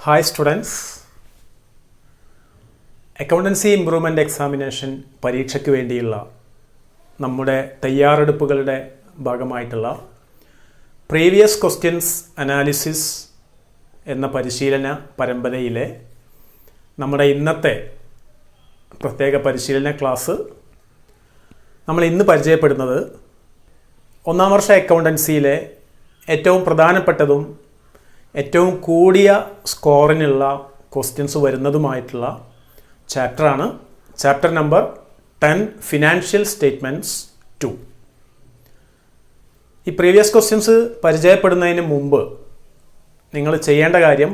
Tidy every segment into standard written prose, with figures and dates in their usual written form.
Hi students, accountancy improvement examination പരീക്ഷയ്ക്ക് വേണ്ടിയുള്ള നമ്മുടെ തയ്യാറെടുപ്പുകളുടെ ഭാഗമായിട്ടുള്ള പ്രീവിയസ് ക്വസ്റ്റ്യൻസ് അനാലിസിസ് എന്ന പരിശീലന പരമ്പരയിലെ നമ്മുടെ ഇന്നത്തെ പ്രത്യേക പരിശീലന ക്ലാസ് നമ്മൾ ഇന്ന് പരിചയപ്പെടുന്നത് ഒന്നാം വർഷ അക്കൗണ്ടൻസിയിലെ ഏറ്റവും പ്രധാനപ്പെട്ടതും ഏറ്റവും കൂടിയ സ്കോറിനുള്ള ക്വസ്റ്റ്യൻസ് വരുന്നതുമായിട്ടുള്ള ചാപ്റ്ററാണ്. Chapter number 10 financial statements 2. ഈ പ്രീവിയസ് ക്വസ്റ്റ്യൻസ് പരിചയപ്പെടുന്നതിന് മുമ്പ് നിങ്ങൾ ചെയ്യേണ്ട കാര്യം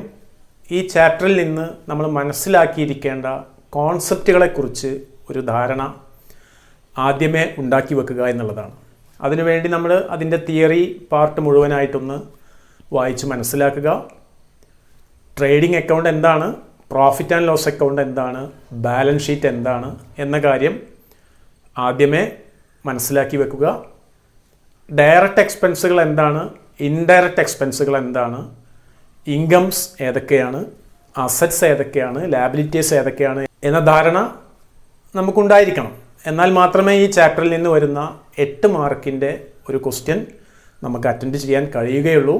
ഈ ചാപ്റ്ററിൽ നിന്ന് നമ്മൾ മനസ്സിലാക്കിയിരിക്കേണ്ട കോൺസെപ്റ്റുകളെക്കുറിച്ച് ഒരു ധാരണ ആദ്യമേ ഉണ്ടാക്കി വെക്കുക എന്നുള്ളതാണ്. അതിനുവേണ്ടി നമ്മൾ അതിൻ്റെ തിയറി പാർട്ട് മുഴുവനായിട്ടൊന്ന് വായിച്ച് മനസ്സിലാക്കുക. ട്രേഡിംഗ് അക്കൗണ്ട് എന്താണ്, പ്രോഫിറ്റ് ആൻഡ് ലോസ് അക്കൗണ്ട് എന്താണ്, ബാലൻസ് ഷീറ്റ് എന്താണ് എന്ന കാര്യം ആദ്യമേ മനസ്സിലാക്കി വെക്കുക. ഡയറക്റ്റ് എക്സ്പെൻസുകൾ എന്താണ്, ഇൻഡയറക്റ്റ് എക്സ്പെൻസുകൾ എന്താണ്, ഇൻകംസ് ഏതൊക്കെയാണ്, അസറ്റ്സ് ഏതൊക്കെയാണ്, ലാബിലിറ്റീസ് ഏതൊക്കെയാണ് എന്ന ധാരണ നമുക്കുണ്ടായിരിക്കണം. എന്നാൽ മാത്രമേ ഈ ചാപ്റ്ററിൽ നിന്ന് വരുന്ന 8 മാർക്കിൻ്റെ ഒരു ക്വസ്റ്റ്യൻ നമുക്ക് അറ്റൻഡ് ചെയ്യാൻ കഴിയുകയുള്ളൂ.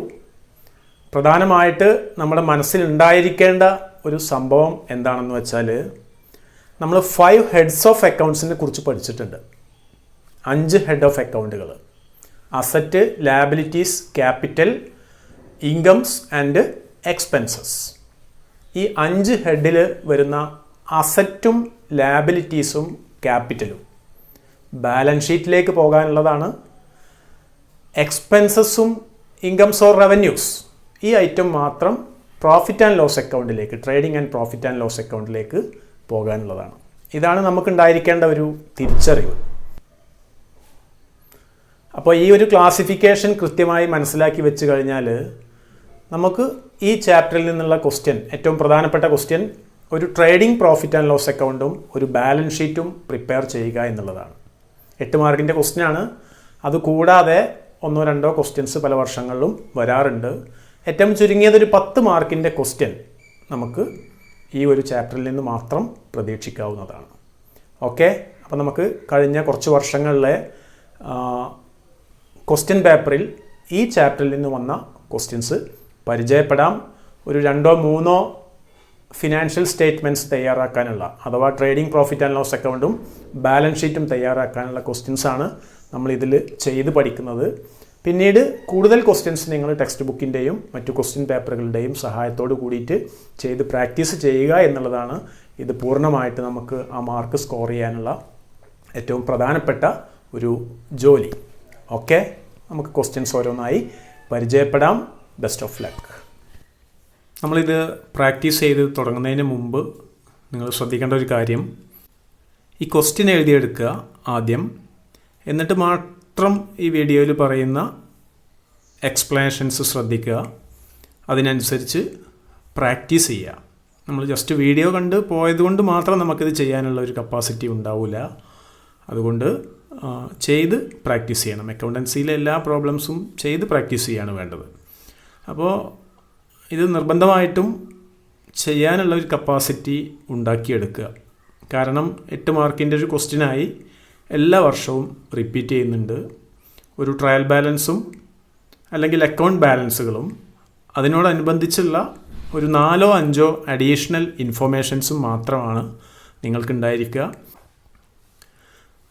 പ്രധാനമായിട്ട് നമ്മുടെ മനസ്സിലുണ്ടായിരിക്കേണ്ട ഒരു സംഭവം എന്താണെന്ന് വെച്ചാൽ, നമ്മൾ 5 ഹെഡ്സ് ഓഫ് അക്കൗണ്ട്സിനെ കുറിച്ച് പഠിച്ചിട്ടുണ്ട്. 5 ഹെഡ് ഓഫ് അക്കൗണ്ടുകൾ: asset, liabilities, capital, incomes and expenses. ഈ 5 ഹെഡിൽ വരുന്ന അസറ്റും ലാബിലിറ്റീസും ക്യാപിറ്റലും ബാലൻസ് ഷീറ്റിലേക്ക് പോകാനുള്ളതാണ്. എക്സ്പെൻസസും ഇൻകംസ് ഓർ റവന്യൂസ് ഈ ഐറ്റം മാത്രം പ്രോഫിറ്റ് ആൻഡ് ലോസ് അക്കൗണ്ടിലേക്ക്, trading and profit and loss അക്കൗണ്ടിലേക്ക് പോകാനുള്ളതാണ്. ഇതാണ് നമുക്കുണ്ടായിരിക്കേണ്ട ഒരു തിരിച്ചറിവ്. അപ്പോൾ ഈ ഒരു ക്ലാസിഫിക്കേഷൻ കൃത്യമായി മനസ്സിലാക്കി വെച്ച് കഴിഞ്ഞാൽ നമുക്ക് ഈ ചാപ്റ്ററിൽ നിന്നുള്ള ക്വസ്റ്റ്യൻ, ഏറ്റവും പ്രധാനപ്പെട്ട ക്വസ്റ്റ്യൻ, ഒരു ട്രേഡിംഗ് പ്രോഫിറ്റ് ആൻഡ് ലോസ് അക്കൗണ്ടും ഒരു ബാലൻസ് ഷീറ്റും പ്രിപ്പയർ ചെയ്യുക എന്നുള്ളതാണ്. 8 മാർക്കിൻ്റെ ക്വസ്റ്റ്യനാണ്. അതുകൂടാതെ 1-2 ക്വസ്റ്റ്യൻസ് പല വർഷങ്ങളിലും വരാറുണ്ട്. ഏറ്റവും ചുരുങ്ങിയതൊരു 10 മാർക്കിൻ്റെ ക്വസ്റ്റ്യൻ നമുക്ക് ഈ ഒരു ചാപ്റ്ററിൽ നിന്ന് മാത്രം പ്രതീക്ഷിക്കാവുന്നതാണ്. ഓക്കെ, അപ്പോൾ നമുക്ക് കഴിഞ്ഞ കുറച്ച് വർഷങ്ങളിലെ ക്വസ്റ്റ്യൻ പേപ്പറിൽ ഈ ചാപ്റ്ററിൽ നിന്ന് വന്ന ക്വസ്റ്റ്യൻസ് പരിചയപ്പെടാം. ഒരു 2-3 ഫിനാൻഷ്യൽ സ്റ്റേറ്റ്മെൻറ്റ്സ് തയ്യാറാക്കാനുള്ള, അഥവാ ട്രേഡിംഗ് പ്രോഫിറ്റ് ആൻഡ് ലോസ് അക്കൗണ്ടും ബാലൻസ് ഷീറ്റും തയ്യാറാക്കാനുള്ള ക്വസ്റ്റ്യൻസാണ് നമ്മളിതിൽ ചെയ്ത് പഠിക്കുന്നത്. പിന്നീട് കൂടുതൽ ക്വസ്റ്റ്യൻസ് നിങ്ങൾ ടെക്സ്റ്റ് ബുക്കിൻ്റെയും മറ്റു ക്വസ്റ്റ്യൻ പേപ്പറുകളുടെയും സഹായത്തോട് കൂടിയിട്ട് ചെയ്ത് പ്രാക്ടീസ് ചെയ്യുക എന്നുള്ളതാണ് ഇത് പൂർണ്ണമായിട്ട് നമുക്ക് ആ മാർക്ക് സ്കോർ ചെയ്യാനുള്ള ഏറ്റവും പ്രധാനപ്പെട്ട ഒരു ജോലി. ഓക്കെ, നമുക്ക് ക്വസ്റ്റ്യൻസ് ഓരോന്നായി പരിചയപ്പെടാം. Best of luck. നമ്മളിത് പ്രാക്ടീസ് ചെയ്ത് തുടങ്ങുന്നതിന് മുമ്പ് നിങ്ങൾ ശ്രദ്ധിക്കേണ്ട ഒരു കാര്യം, ഈ ക്വസ്റ്റ്യൻ എഴുതിയെടുക്കുക ആദ്യം. എന്നിട്ട് മാത്രം ഈ വീഡിയോയിൽ പറയുന്ന എക്സ്പ്ലനേഷൻസ് ശ്രദ്ധിക്കുക. അതിനനുസരിച്ച് പ്രാക്ടീസ് ചെയ്യുക. നമ്മൾ ജസ്റ്റ് വീഡിയോ കണ്ട് പോയതുകൊണ്ട് മാത്രം നമുക്കിത് ചെയ്യാനുള്ള ഒരു കപ്പാസിറ്റി ഉണ്ടാവില്ല. അതുകൊണ്ട് ചെയ്ത് പ്രാക്ടീസ് ചെയ്യണം. അക്കൗണ്ടൻസിയിലെ എല്ലാ പ്രോബ്ലംസും ചെയ്ത് പ്രാക്ടീസ് ചെയ്യാണ് വേണ്ടത്. അപ്പോൾ ഇത് നിർബന്ധമായിട്ടും ചെയ്യാനുള്ള ഒരു കപ്പാസിറ്റി ഉണ്ടാക്കിയെടുക്കുക. കാരണം 8 മാർക്കിൻ്റെ ഒരു ക്വസ്റ്റ്യനായി എല്ലാ വർഷവും റിപ്പീറ്റ് ചെയ്യുന്നുണ്ട്. ഒരു ട്രയൽ ബാലൻസും അല്ലെങ്കിൽ അക്കൗണ്ട് ബാലൻസുകളും അതിനോടനുബന്ധിച്ചുള്ള ഒരു 4-5 അഡീഷണൽ ഇൻഫോർമേഷൻസും മാത്രമാണ് നിങ്ങൾക്കുണ്ടായിരിക്കുക.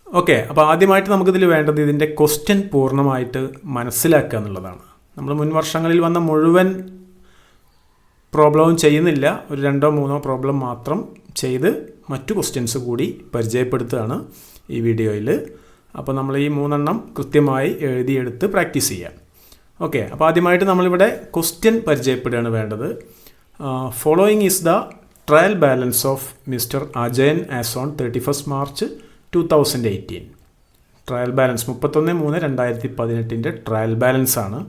ഓക്കെ, അപ്പോൾ ആദ്യമായിട്ട് നമുക്കിതിൽ വേണ്ടത് ഇതിൻ്റെ ക്വസ്റ്റ്യൻ പൂർണ്ണമായിട്ട് മനസ്സിലാക്കുക എന്നുള്ളതാണ്. നമ്മൾ മുൻ വർഷങ്ങളിൽ വന്ന മുഴുവൻ പ്രോബ്ലവും ചെയ്യുന്നില്ല, ഒരു 2-3 പ്രോബ്ലം മാത്രം ചെയ്ത് മറ്റു ക്വസ്റ്റ്യൻസ് കൂടി പരിചയപ്പെടുത്തുകയാണ് ഈ വീഡിയോയിൽ. അപ്പോൾ നമ്മൾ ഈ 3 കൃത്യമായി എഴുതിയെടുത്ത് പ്രാക്ടീസ് ചെയ്യാം. ഓക്കെ, അപ്പോൾ ആദ്യമായിട്ട് നമ്മളിവിടെ ക്വസ്റ്റ്യൻ പരിചയപ്പെടുകയാണ് വേണ്ടത്. Following is the trial balance of mister Ajayan as on 31 March 2018. Trial balance 31/3/2018 trial balance ആണ്.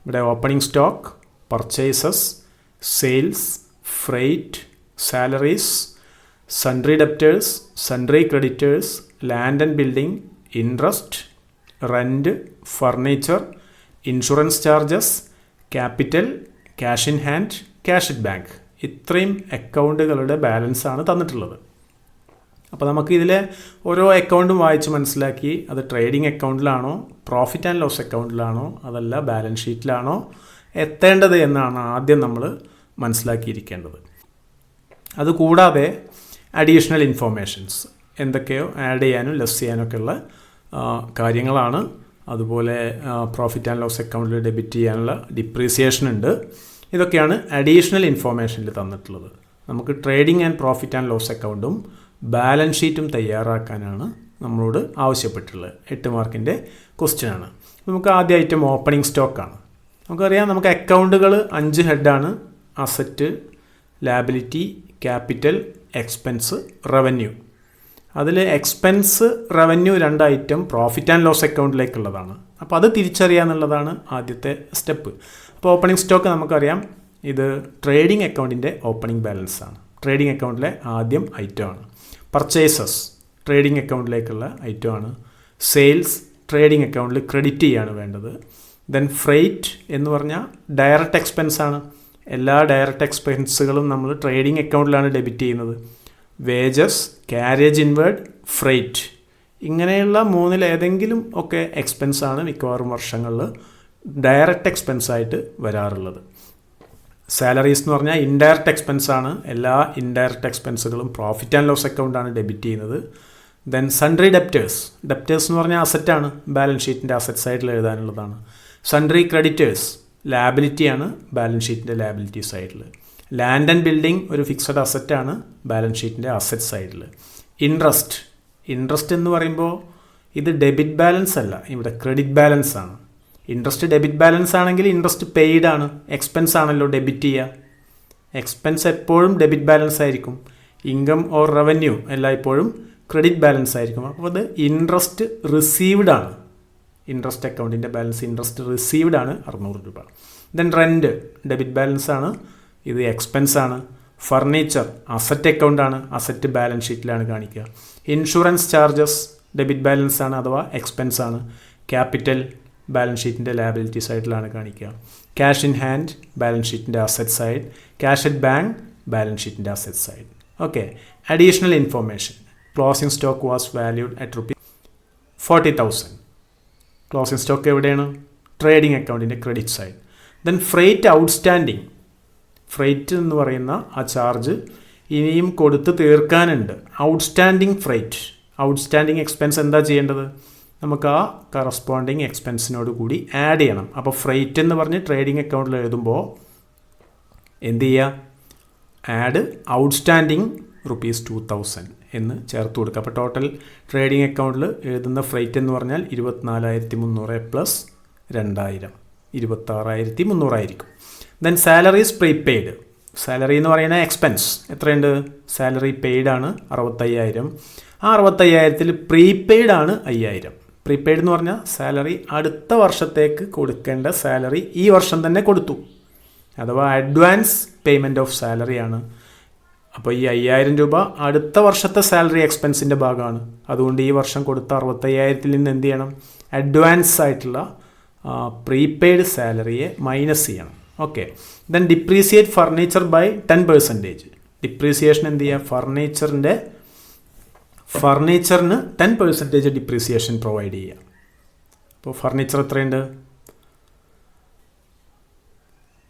ഇവിടെ opening stock, purchases, sales, freight, salaries, sundry debtors, sundry creditors, land and building, interest, rent, furniture, insurance charges, capital, cash in hand, cash at bank ഇത്രയും അക്കൗണ്ടുകളുടെ ബാലൻസാണ് തന്നിട്ടുള്ളത്. അപ്പോൾ നമുക്ക് ഇതിലെ ഓരോ അക്കൗണ്ടും വായിച്ച് മനസ്സിലാക്കി അത് ട്രേഡിംഗ് അക്കൗണ്ടിലാണോ പ്രോഫിറ്റ് ആൻഡ് ലോസ് അക്കൗണ്ടിലാണോ അതല്ല ബാലൻസ് ഷീറ്റിലാണോ എത്തേണ്ടത് എന്നാണ് ആദ്യം നമ്മൾ മനസ്സിലാക്കിയിരിക്കേണ്ടത്. അതുകൂടാതെ അഡീഷണൽ ഇൻഫോർമേഷൻസ് എന്തൊക്കെയോ ആഡ് ചെയ്യാനും ലെസ് ചെയ്യാനൊക്കെ ഉള്ള കാര്യങ്ങളാണ്. അതുപോലെ പ്രോഫിറ്റ് ആൻഡ് ലോസ് അക്കൗണ്ടിൽ ഡെബിറ്റ് ചെയ്യാനുള്ള ഡിപ്രീസിയേഷൻ ഉണ്ട്. ഇതൊക്കെയാണ് അഡീഷണൽ ഇൻഫോർമേഷനിൽ തന്നിട്ടുള്ളത്. നമുക്ക് trading and profit and loss അക്കൗണ്ടും ബാലൻസ് ഷീറ്റും തയ്യാറാക്കാനാണ് നമ്മളോട് ആവശ്യപ്പെട്ടുള്ളത്. 8 മാർക്കിൻ്റെ ക്വസ്റ്റ്യനാണ്. നമുക്ക് ആദ്യ ഐറ്റം ഓപ്പണിംഗ് സ്റ്റോക്കാണ്. നമുക്കറിയാം, നമുക്ക് അക്കൗണ്ടുകൾ 5 ഹെഡാണ്: asset, liability, capital, expense, revenue. അതിൽ expense, revenue 2 item profit and loss അക്കൗണ്ടിലേക്കുള്ളതാണ്. അപ്പോൾ അത് തിരിച്ചറിയുക എന്നുള്ളതാണ് ആദ്യത്തെ സ്റ്റെപ്പ്. അപ്പോൾ ഓപ്പണിംഗ് സ്റ്റോക്ക് നമുക്കറിയാം, ഇത് ട്രേഡിംഗ് അക്കൗണ്ടിൻ്റെ ഓപ്പണിംഗ് ബാലൻസ് ആണ്. ട്രേഡിംഗ് അക്കൗണ്ടിലെ ആദ്യം ഐറ്റമാണ്. പർച്ചേസസ് ട്രേഡിംഗ് അക്കൗണ്ടിലേക്കുള്ള ഐറ്റമാണ്. സെയിൽസ് ട്രേഡിംഗ് അക്കൗണ്ടിൽ ക്രെഡിറ്റ് ചെയ്യാണ് വേണ്ടത്. ദെൻ ഫ്രൈറ്റ് എന്ന് പറഞ്ഞാൽ ഡയറക്റ്റ് എക്സ്പെൻസ് ആണ്. എല്ലാ ഡയറക്റ്റ് എക്സ്പെൻസുകളും നമ്മൾ ട്രേഡിംഗ് അക്കൗണ്ടിലാണ് ഡെബിറ്റ് ചെയ്യുന്നത്. വേജസ്, ക്യാരേജ് ഇൻവേർഡ്, ഫ്രൈറ്റ്, ഇങ്ങനെയുള്ള 3-ൽ ഏതെങ്കിലും ഒക്കെ എക്സ്പെൻസാണ് മിക്കവാറും വർഷങ്ങളിൽ ഡയറക്റ്റ് എക്സ്പെൻസായിട്ട് വരാറുള്ളത്. സാലറീസ് എന്ന് പറഞ്ഞാൽ ഇൻഡയറക്റ്റ് എക്സ്പെൻസാണ്. എല്ലാ ഇൻഡയറക്റ്റ് എക്സ്പെൻസുകളും പ്രോഫിറ്റ് ആൻഡ് ലോസ് അക്കൗണ്ടാണ് ഡെബിറ്റ് ചെയ്യുന്നത്. ദെൻ സൺട്രി ഡെപ്റ്റേഴ്സ് എന്ന് പറഞ്ഞാൽ അസറ്റാണ്, ബാലൻസ് ഷീറ്റിൻ്റെ അസറ്റ് സൈഡിൽ എഴുതാനുള്ളതാണ്. സൺട്രി ക്രെഡിറ്റേഴ്സ് ലാബിലിറ്റിയാണ്, ബാലൻസ് ഷീറ്റിൻ്റെ ലാബിലിറ്റി സൈഡിൽ. ലാൻഡ് ആൻഡ് ബിൽഡിംഗ് ഒരു ഫിക്സഡ് അസറ്റാണ്, ബാലൻസ് ഷീറ്റിൻ്റെ അസറ്റ് സൈഡിൽ. ഇൻട്രസ്റ്റ് എന്ന് പറയുമ്പോൾ ഇത് ഡെബിറ്റ് ബാലൻസ് അല്ല, ഇവിടെ ക്രെഡിറ്റ് ബാലൻസ് ആണ്. ഇൻട്രസ്റ്റ് ഡെബിറ്റ് ബാലൻസ് ആണെങ്കിൽ ഇൻട്രസ്റ്റ് പെയ്ഡ് ആണ്, എക്സ്പെൻസ് ആണല്ലോ ഡെബിറ്റ് ചെയ്യുക. എക്സ്പെൻസ് എപ്പോഴും ഡെബിറ്റ് ബാലൻസ് ആയിരിക്കും. ഇൻകം ഓർ റവന്യൂ എല്ലായ്പ്പോഴും ക്രെഡിറ്റ് ബാലൻസ് ആയിരിക്കും. അപ്പോൾ അത് ഇൻട്രസ്റ്റ് റിസീവ്ഡ് ആണ്. ഇൻട്രസ്റ്റ് അക്കൗണ്ടിൻ്റെ ബാലൻസ് ഇൻട്രസ്റ്റ് റിസീവ്ഡ് ആണ് 600 രൂപ. ദെൻ റെൻറ്റ് ഡെബിറ്റ് ബാലൻസ് ആണ്, ഇത് എക്സ്പെൻസ് ആണ്. ഫർണിച്ചർ അസറ്റ് അക്കൗണ്ടാണ്, അസറ്റ് ബാലൻസ് ഷീറ്റിലാണ് കാണിക്കുക. ഇൻഷുറൻസ് ചാർജസ് ഡെബിറ്റ് ബാലൻസ് ആണ് അഥവാ എക്സ്പെൻസ് ആണ്. ക്യാപിറ്റൽ ബാലൻസ് ഷീറ്റിൻ്റെ ലാബിലിറ്റി സൈഡിലാണ് കാണിക്കുക. ക്യാഷ് ഇൻ ഹാൻഡ് ബാലൻസ് ഷീറ്റിൻ്റെ asset side. Cash at bank balance ഷീറ്റിൻ്റെ asset side. Okay. Additional information: closing stock was valued at ₹40,000. Closing stock എവിടെയാണ്? ട്രേഡിംഗ് അക്കൗണ്ടിൻ്റെ credit side. Then freight outstanding. Freight എന്ന് പറയുന്ന ആ ചാർജ് ഇനിയും കൊടുത്ത് തീർക്കാനുണ്ട്. ഔട്ട്സ്റ്റാൻഡിങ് ഫ്രൈറ്റ്, ഔട്ട്സ്റ്റാൻഡിങ് എക്സ്പെൻസ് എന്താ ചെയ്യേണ്ടത്? നമുക്ക് ആ കറസ്പോണ്ടിങ് എക്സ്പെൻസിനോട് കൂടി ആഡ് ചെയ്യണം. അപ്പോൾ ഫ്രൈറ്റ് എന്ന് പറഞ്ഞ് ട്രേഡിംഗ് അക്കൗണ്ടിൽ എഴുതുമ്പോൾ എന്ത് ചെയ്യുക? ആഡ് ഔട്ട്സ്റ്റാൻഡിങ് ₹2,000 എന്ന് ചേർത്ത് കൊടുക്കുക. അപ്പോൾ ടോട്ടൽ ട്രേഡിംഗ് അക്കൗണ്ടിൽ എഴുതുന്ന ഫ്രൈറ്റ് എന്ന് പറഞ്ഞാൽ 24,300 പ്ലസ് 2,000 26,300 ആയിരിക്കും. Then salaries prepaid. സാലറി എന്ന് പറയുന്ന എക്സ്പെൻസ് എത്രയുണ്ട്? സാലറി പെയ്ഡ് ആണ് 65,000. ആ 65,000-ൽ പ്രീപെയ്ഡ് ആണ് 5,000. പ്രീപെയ്ഡ് എന്ന് പറഞ്ഞാൽ സാലറി അടുത്ത വർഷത്തേക്ക് കൊടുക്കേണ്ട സാലറി ഈ വർഷം തന്നെ കൊടുത്തു, അഥവാ അഡ്വാൻസ് പേയ്മെൻറ്റ് ഓഫ് സാലറി ആണ്. അപ്പോൾ ഈ 5,000 രൂപ അടുത്ത വർഷത്തെ സാലറി എക്സ്പെൻസിൻ്റെ ഭാഗമാണ്. അതുകൊണ്ട് ഈ വർഷം കൊടുത്ത 65,000-ൽ നിന്ന് എന്ത് ചെയ്യണം? അഡ്വാൻസ് ആയിട്ടുള്ള പ്രീപെയ്ഡ് സാലറിയെ മൈനസ് ചെയ്യണം. Okay. Then depreciate furniture by 10%. Depreciation എന്ത് ചെയ്യുക? ഫർണിച്ചറിന് 10% ഡിപ്രീസിയേഷൻ പ്രൊവൈഡ് ചെയ്യുക. അപ്പോൾ ഫർണിച്ചർ എത്രയുണ്ട്?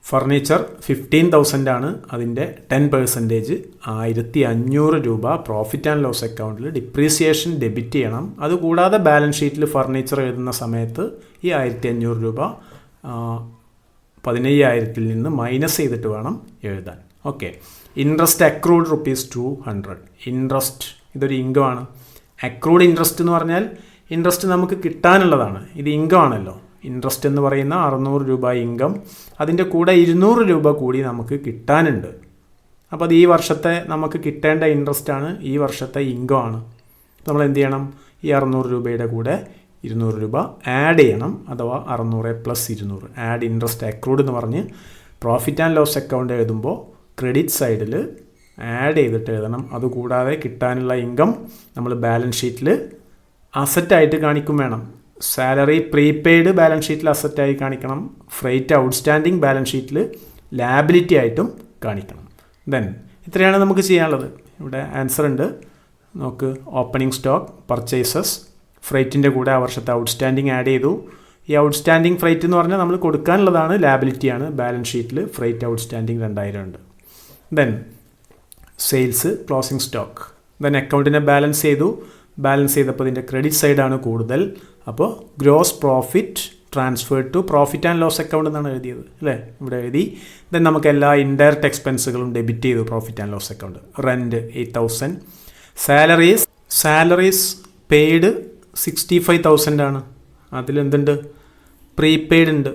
ഫർണിച്ചർ 15,000 ആണ്. അതിൻ്റെ 10% 1,500 രൂപ പ്രോഫിറ്റ് ആൻഡ് ലോസ് അക്കൗണ്ടിൽ ഡിപ്രീസിയേഷൻ ഡെബിറ്റ് ചെയ്യണം. അതുകൂടാതെ ബാലൻസ് ഷീറ്റിൽ ഫർണിച്ചർ എഴുതുന്ന സമയത്ത് ഈ 1,500 രൂപ 15,000-ൽ നിന്ന് മൈനസ് ചെയ്തിട്ട് വേണം എഴുതാൻ. ഓക്കെ. Interest accrued ₹200. ഇൻട്രസ്റ്റ് ഇതൊരു ഇൻകം ആണ്. അക്രൂഡ് ഇൻട്രസ്റ്റ് എന്ന് പറഞ്ഞാൽ ഇൻട്രസ്റ്റ് നമുക്ക് കിട്ടാനുള്ളതാണ്. ഇത് ഇൻകം ആണല്ലോ. ഇൻട്രസ്റ്റ് എന്ന് പറയുന്ന 600 രൂപ ഇൻകം, അതിൻ്റെ കൂടെ 200 രൂപ കൂടി നമുക്ക് കിട്ടാനുണ്ട്. അപ്പോൾ അത് ഈ വർഷത്തെ നമുക്ക് കിട്ടേണ്ട ഇൻട്രസ്റ്റ് ആണ്, ഈ വർഷത്തെ ഇൻകം ആണ്. നമ്മൾ എന്ത് ചെയ്യണം? ഈ 600 രൂപയുടെ കൂടെ 200 രൂപ ആഡ് ചെയ്യണം, അഥവാ 600 പ്ലസ് 200 ആഡ് ഇൻട്രസ്റ്റ് അക്രൂഡ് എന്ന് പറഞ്ഞ് പ്രോഫിറ്റ് ആൻഡ് ലോസ് അക്കൗണ്ട് എഴുതുമ്പോൾ ക്രെഡിറ്റ് സൈഡിൽ ആഡ് ചെയ്തിട്ട് എഴുതണം. അതുകൂടാതെ കിട്ടാനുള്ള ഇൻകം നമ്മൾ ബാലൻസ് ഷീറ്റിൽ അസറ്റായിട്ട് കാണിക്കും വേണം. സാലറി പ്രീപെയ്ഡ് ബാലൻസ് ഷീറ്റിൽ അസറ്റായി കാണിക്കണം. ഫ്രൈറ്റ് ഔട്ട്സ്റ്റാൻഡിങ് ബാലൻസ് ഷീറ്റിൽ ലാബിലിറ്റി ആയിട്ടും കാണിക്കണം. ദെൻ ഇത്രയാണ് നമുക്ക് ചെയ്യാനുള്ളത്. ഇവിടെ ആൻസർ ഉണ്ട് നോക്ക്. ഓപ്പണിംഗ് സ്റ്റോക്ക്, പർച്ചേസസ്, ഫ്രൈറ്റിൻ്റെ കൂടെ ആ വർഷത്തെ ഔട്ട്സ്റ്റാൻഡിങ് ആഡ് ചെയ്തു. ഈ ഔട്ട്സ്റ്റാൻഡിങ് ഫ്രൈറ്റ് എന്ന് പറഞ്ഞാൽ നമ്മൾ കൊടുക്കാനുള്ളതാണ്, ലാബിലിറ്റിയാണ്. ബാലൻസ് ഷീറ്റിൽ ഫ്രൈറ്റ് ഔട്ട്സ്റ്റാൻഡിങ് 2000 ഉണ്ട്. Then sales, closing stock. Then അക്കൗണ്ടിനെ ബാലൻസ് ചെയ്തു. ബാലൻസ് ചെയ്തപ്പോൾ ഇതിൻ്റെ ക്രെഡിറ്റ് സൈഡാണ് കൂടുതൽ. അപ്പോൾ gross profit transferred to profit and loss account എന്നാണ് എഴുതിയത് അല്ലേ, ഇവിടെ എഴുതി. ദെൻ നമുക്ക് എല്ലാ ഇൻഡയറക്റ്റ് എക്സ്പെൻസുകളും ഡെബിറ്റ് ചെയ്തു profit and loss account. Rent 8000. Salaries paid 65,000 ആണ്. അതിലെന്തുണ്ട്? പ്രീപെയ്ഡ് ഉണ്ട്.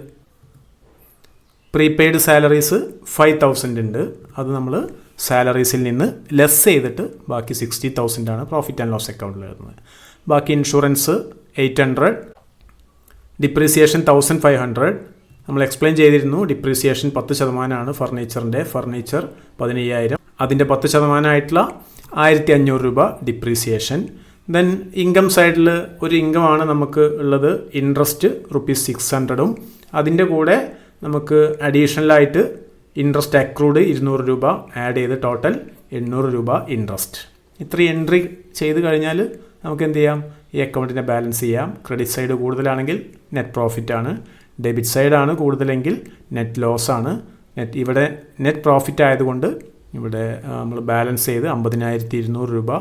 പ്രീപെയ്ഡ് സാലറീസ് 5,000 ഉണ്ട്. അത് നമ്മൾ സാലറീസിൽ നിന്ന് ലെസ് ചെയ്തിട്ട് ബാക്കി 60,000 ആണ് പ്രോഫിറ്റ് ആൻഡ് ലോസ് അക്കൗണ്ടിൽ എഴുതുന്നത്. ബാക്കി ഇൻഷുറൻസ് 800, ഡിപ്രീസിയേഷൻ 1500. നമ്മൾ എക്സ്പ്ലെയിൻ ചെയ്തിരുന്നു. ഡിപ്രീസിയേഷൻ 10% ഫർണിച്ചറിൻ്റെ. ഫർണിച്ചർ 15,000, അതിൻ്റെ 10% 1,500 രൂപ ഡിപ്രീസിയേഷൻ. ദെൻ ഇൻകം സൈഡിൽ ഒരു ഇൻകമാണ് നമുക്ക് ഉള്ളത്, ഇൻട്രസ്റ്റ് ₹600. അതിൻ്റെ കൂടെ നമുക്ക് അഡീഷണലായിട്ട് ഇൻട്രസ്റ്റ് അക്രൂഡ് 200 രൂപ ആഡ് ചെയ്ത് ടോട്ടൽ 800 രൂപ ഇൻട്രസ്റ്റ്. ഇത്രയും എൻട്രി ചെയ്ത് കഴിഞ്ഞാൽ നമുക്ക് എന്ത് ചെയ്യാം? ഈ അക്കൗണ്ടിനെ ബാലൻസ് ചെയ്യാം. ക്രെഡിറ്റ് സൈഡ് കൂടുതലാണെങ്കിൽ നെറ്റ് പ്രോഫിറ്റ് ആണ്, ഡെബിറ്റ് സൈഡാണ് കൂടുതലെങ്കിൽ നെറ്റ് ലോസ് ആണ്. ഇവിടെ നെറ്റ് പ്രോഫിറ്റ് ആയതുകൊണ്ട് ഇവിടെ നമ്മൾ ബാലൻസ് ചെയ്ത് 50,200 രൂപ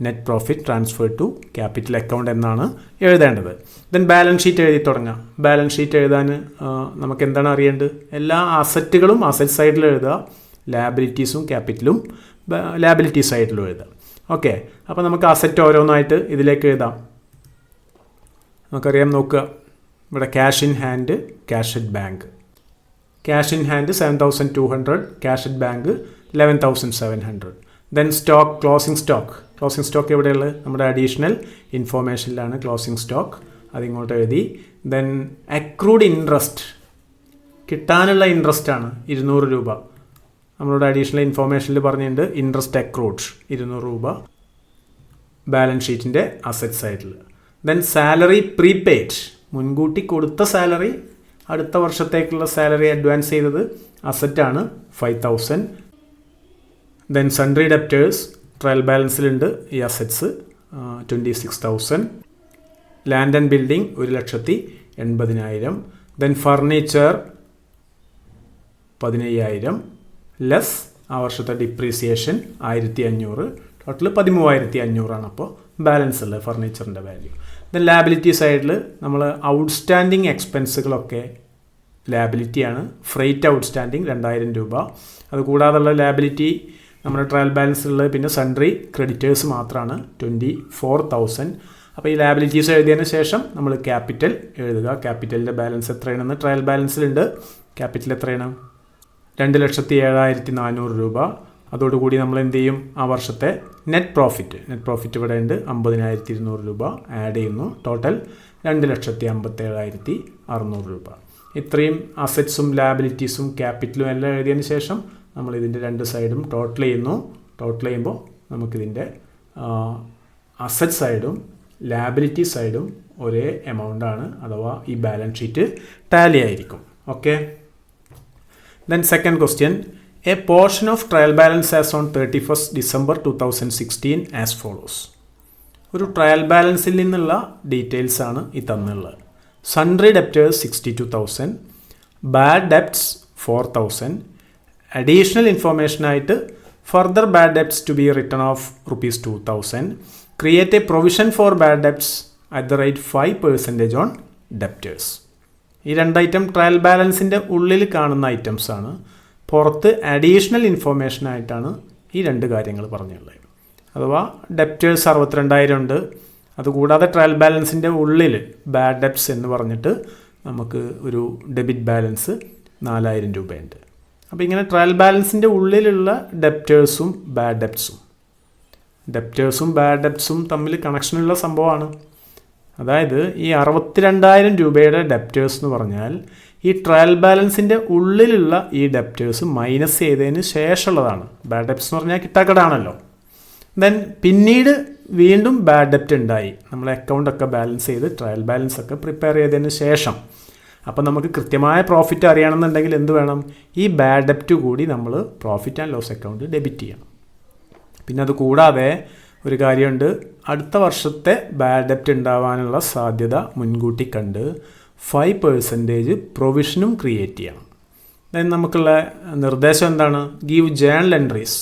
net profit transfer to capital account എന്നാണ് എഴുതേണ്ടത്. ദെൻ ബാലൻസ് ഷീറ്റ് എഴുതി തുടങ്ങാം. ബാലൻസ് ഷീറ്റ് എഴുതാൻ നമുക്ക് എന്താണ് അറിയേണ്ടത്? എല്ലാ അസറ്റുകളും അസറ്റ് സൈഡിൽ എഴുതുക, ലാബിലിറ്റീസും ക്യാപിറ്റലും ലാബിലിറ്റി സൈഡിലും എഴുതാം. ഓക്കെ, അപ്പോൾ നമുക്ക് അസറ്റ് ഓരോന്നായിട്ട് ഇതിലേക്ക് എഴുതാം. നമുക്കറിയാം, നോക്കുക. ഇവിടെ cash in hand, cash at bank. Cash in hand 7,200, cash at bank 11,700. Then stock, closing stock. Closing stock എവിടെയുള്ളത്? നമ്മുടെ അഡീഷണൽ ഇൻഫോർമേഷനിലാണ് ക്ലോസിംഗ് സ്റ്റോക്ക്, അതിങ്ങോട്ട് എഴുതി. ദെൻ അക്രൂഡ് ഇൻട്രസ്റ്റ്, കിട്ടാനുള്ള ഇൻട്രസ്റ്റ് ആണ് 200 രൂപ. നമ്മളോട് അഡീഷണൽ ഇൻഫോർമേഷനിൽ പറഞ്ഞിട്ടുണ്ട് ഇൻട്രസ്റ്റ് അക്രൂഡ് 200 രൂപ ബാലൻസ് ഷീറ്റിൻ്റെ അസറ്റ് സൈഡിൽ. ദെൻ സാലറി പ്രീപെയ്ഡ്, മുൻകൂട്ടി കൊടുത്ത സാലറി, അടുത്ത വർഷത്തേക്കുള്ള സാലറി അഡ്വാൻസ് ചെയ്തത് അസറ്റാണ് 5,000. ദെൻ സൺട്രി ഡെപ്റ്റേഴ്സ് ട്രയൽ ബാലൻസിലുണ്ട് ഈ assets 26,000. Land and building 1,80,000. Then furniture 15,000 less ആ വർഷത്തെ ഡിപ്രീസിയേഷൻ 1,500. ടോട്ടൽ 13,500 ആണ് അപ്പോൾ ബാലൻസ് ഉള്ളത് ഫർണിച്ചറിൻ്റെ വാല്യൂ. ദെൻ ലാബിലിറ്റി സൈഡിൽ നമ്മൾ ഔട്ട്സ്റ്റാൻഡിങ് എക്സ്പെൻസുകളൊക്കെ ലാബിലിറ്റിയാണ്. ഫ്രൈറ്റ് ഔട്ട്സ്റ്റാൻഡിങ് 2,000 രൂപ. അതുകൂടാതെയുള്ള ലാബിലിറ്റി നമ്മുടെ ട്രയൽ ബാലൻസിലുള്ളത് പിന്നെ സൺട്രി ക്രെഡിറ്റേഴ്സ് മാത്രമാണ് 24,000. അപ്പോൾ ഈ ലാബിലിറ്റീസ് എഴുതിയതിന് ശേഷം നമ്മൾ ക്യാപിറ്റൽ എഴുതുക. ക്യാപിറ്റലിൻ്റെ ബാലൻസ് എത്രയാണെന്ന് ട്രയൽ ബാലൻസിലുണ്ട്. ക്യാപിറ്റൽ എത്രയാണ്? 2,07,400 രൂപ. അതോടുകൂടി നമ്മൾ എന്ത് ചെയ്യും? ആ വർഷത്തെ നെറ്റ് പ്രോഫിറ്റ് ഇവിടെ ഉണ്ട് 50,200 രൂപ ആഡ് ചെയ്യുന്നു. ടോട്ടൽ 2,57,600 രൂപ. ഇത്രയും അസറ്റ്സും ലാബിലിറ്റീസും ക്യാപിറ്റലും എല്ലാം എഴുതിയതിന് ശേഷം നമ്മൾ ഇതിൻ്റെ രണ്ട് സൈഡും ടോട്ടൽ ചെയ്യുന്നു. ടോട്ടൽ ചെയ്യുമ്പോൾ നമുക്കിതിൻ്റെ അസറ്റ് സൈഡും ലാബിലിറ്റി സൈഡും ഒരേ എമൗണ്ടാണ്, അഥവാ ഈ ബാലൻസ് ഷീറ്റ് ടാലി ആയിരിക്കും. Okay. Then second question, a portion of trial balance as on 31st December 2016 as follows. ഒരു ട്രയൽ ബാലൻസിൽ നിന്നുള്ള ഡീറ്റെയിൽസ് ആണ് ഈ തന്നുള്ളത്. Sundry debtors 62,000, bad debts 4,000, additional ഇൻഫോർമേഷനായിട്ട് further bad debts to be written off ₹2,000, create a provision for bad debts at the rate 5% on debtors. ഈ രണ്ട് item trial ബാലൻസിൻ്റെ ഉള്ളിൽ കാണുന്ന ഐറ്റംസ് ആണ്. പുറത്ത് അഡീഷണൽ ഇൻഫോർമേഷനായിട്ടാണ് ഈ രണ്ട് കാര്യങ്ങൾ പറഞ്ഞുള്ളത്. അഥവാ ഡെപ്റ്റേഴ്സ് 62,000 ഉണ്ട്. അതുകൂടാതെ ട്രയൽ ബാലൻസിൻ്റെ ഉള്ളിൽ ബാഡ് ഡെപ്റ്റ്സ് എന്ന് പറഞ്ഞിട്ട് നമുക്ക് ഒരു ഡെബിറ്റ് ബാലൻസ് 4,000 രൂപയുണ്ട്. അപ്പോൾ ഇങ്ങനെ ട്രയൽ ബാലൻസിൻ്റെ ഉള്ളിലുള്ള ഡെപ്റ്റേഴ്സും ബാഡ് ഡെപ്റ്റ്സും തമ്മിൽ കണക്ഷനുള്ള സംഭവമാണ്. അതായത് ഈ 62,000 രൂപയുടെ ഡെപ്റ്റേഴ്സ് എന്ന് പറഞ്ഞാൽ ഈ ട്രയൽ ബാലൻസിൻ്റെ ഉള്ളിലുള്ള ഈ ഡെപ്റ്റേഴ്സ് മൈനസ് ചെയ്തതിന് ശേഷമുള്ളതാണ്. ബാഡ് ഡെപ്റ്റ്സ് എന്ന് പറഞ്ഞാൽ കിട്ടാക്കടാണല്ലോ. ദെൻ പിന്നീട് വീണ്ടും ബാഡ് ഡെപ്റ്റ് ഉണ്ടായി. നമ്മൾ അക്കൗണ്ടൊക്കെ ബാലൻസ് ചെയ്ത് ട്രയൽ ബാലൻസ് ഒക്കെ പ്രിപ്പയർ ചെയ്തതിന് ശേഷം അപ്പോൾ നമുക്ക് കൃത്യമായ പ്രോഫിറ്റ് അറിയണമെന്നുണ്ടെങ്കിൽ എന്ത് വേണം? ഈ ബാഡ് ഡെപ്റ്റ് കൂടി നമ്മൾ profit and loss account debit ചെയ്യണം. പിന്നെ അത് കൂടാതെ ഒരു കാര്യമുണ്ട്, അടുത്ത വർഷത്തെ ബാഡ് ഡെപ്റ്റ് ഉണ്ടാവാനുള്ള സാധ്യത മുൻകൂട്ടി കണ്ട് 5% പ്രൊവിഷനും ക്രിയേറ്റ് ചെയ്യണം. അതായത് നമുക്കുള്ള നിർദ്ദേശം എന്താണ്? Give journal entries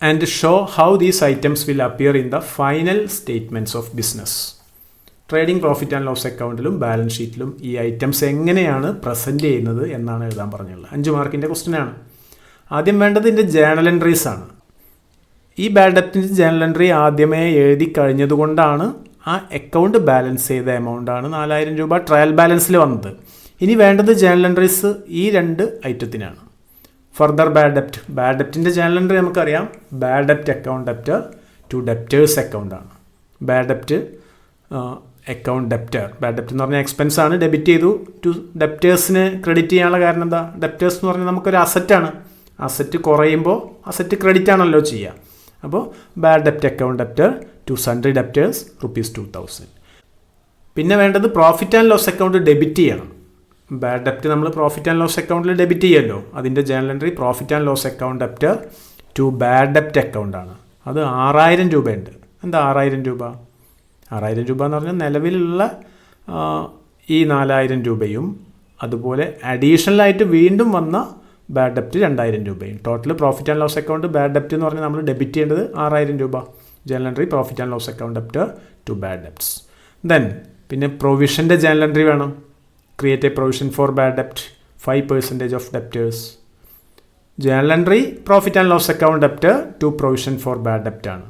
and show how these items will appear in the final statements of business. Trading profit and loss അക്കൗണ്ടിലും ബാലൻസ് ഷീറ്റിലും ഈ ഐറ്റംസ് എങ്ങനെയാണ് പ്രസൻറ്റ് ചെയ്യുന്നത് എന്നാണ് എഴുതാൻ പറഞ്ഞുള്ളത്. 5 മാർക്കിൻ്റെ ക്വസ്റ്റ്യനാണ്. ആദ്യം വേണ്ടത് ഇതിൻ്റെ ജേണൽ എൻട്രീസ് ആണ്. ഈ ബാഡ് ഡെപ്റ്റിൻ്റെ ജേണൽ എൻട്രി ആദ്യമേ എഴുതി കഴിഞ്ഞതുകൊണ്ടാണ് ആ അക്കൗണ്ട് ബാലൻസ് ചെയ്ത എമൗണ്ടാണ് 4000 രൂപ ട്രയൽ ബാലൻസിൽ വന്നത്. ഇനി വേണ്ടത് ജേണൽ എൻട്രീസ് ഈ 2 ഐറ്റത്തിനാണ്. ഫർദർ ബാഡ് ഡെപ്റ്റിൻ്റെ ജേണൽ എൻട്രി നമുക്കറിയാം, ബാഡ് ഡെപ്റ്റ് അക്കൗണ്ട് ഡെപ്റ്റർ ടു ഡെപ്റ്റേഴ്സ് അക്കൗണ്ടാണ്. ബാഡ് ഡെപ്റ്റ് അക്കൗണ്ട് ഡെപ്റ്റർ, ബാഡ് ഡെപ്റ്റ് എന്ന് പറഞ്ഞാൽ എക്സ്പെൻസ് ആണ്, ഡെബിറ്റ് ചെയ്തു ടു ഡെപ്റ്റേഴ്സിന് ക്രെഡിറ്റ് ചെയ്യാനുള്ള കാരണം എന്താ? ഡെപ്റ്റേഴ്സ് എന്ന് പറഞ്ഞാൽ നമുക്കൊരു അസറ്റാണ്. അസറ്റ് കുറയുമ്പോൾ അസറ്റ് ക്രെഡിറ്റ് ആണല്ലോ ചെയ്യുക. അപ്പോൾ ബാഡ് ഡെപ്റ്റ് account debtor to sundry debtors ₹2000. പിന്നെ വേണ്ടത് profit and loss account debit ചെയ്യണം. ബാഡ് ഡെപ്റ്റ് നമ്മൾ പ്രോഫിറ്റ് ആൻഡ് ലോസ് അക്കൗണ്ടിൽ ഡെബിറ്റ് ചെയ്യുമല്ലോ, അതിൻ്റെ journal entry profit and loss account debtor to bad ഡെപ്റ്റ് അക്കൗണ്ടാണ്. അത് 6000 രൂപയുണ്ട്. എന്താ 6000 രൂപ? 6000 രൂപ എന്ന് പറഞ്ഞാൽ നിലവിലുള്ള ഈ 4000 രൂപയും അതുപോലെ അഡീഷണലായിട്ട് വീണ്ടും വന്ന ബാഡ് ഡെപ്റ്റ് 2000 രൂപയും. Total profit and loss account bad ഡെപ്റ്റ് എന്ന് പറഞ്ഞാൽ നമ്മൾ ഡെബിറ്റ് ചെയ്യേണ്ടത് 6000 രൂപ. Journal entry profit and loss account debtor to bad debts. പിന്നെ പ്രൊവിഷൻ്റെ ജേണൽ എൻട്രി വേണം. Create a provision for bad ഡെപ്റ്റ് 5% of debtors. Journal entry profit and loss account debtor to provision for bad ഡെപ്റ്റ് ആണ്.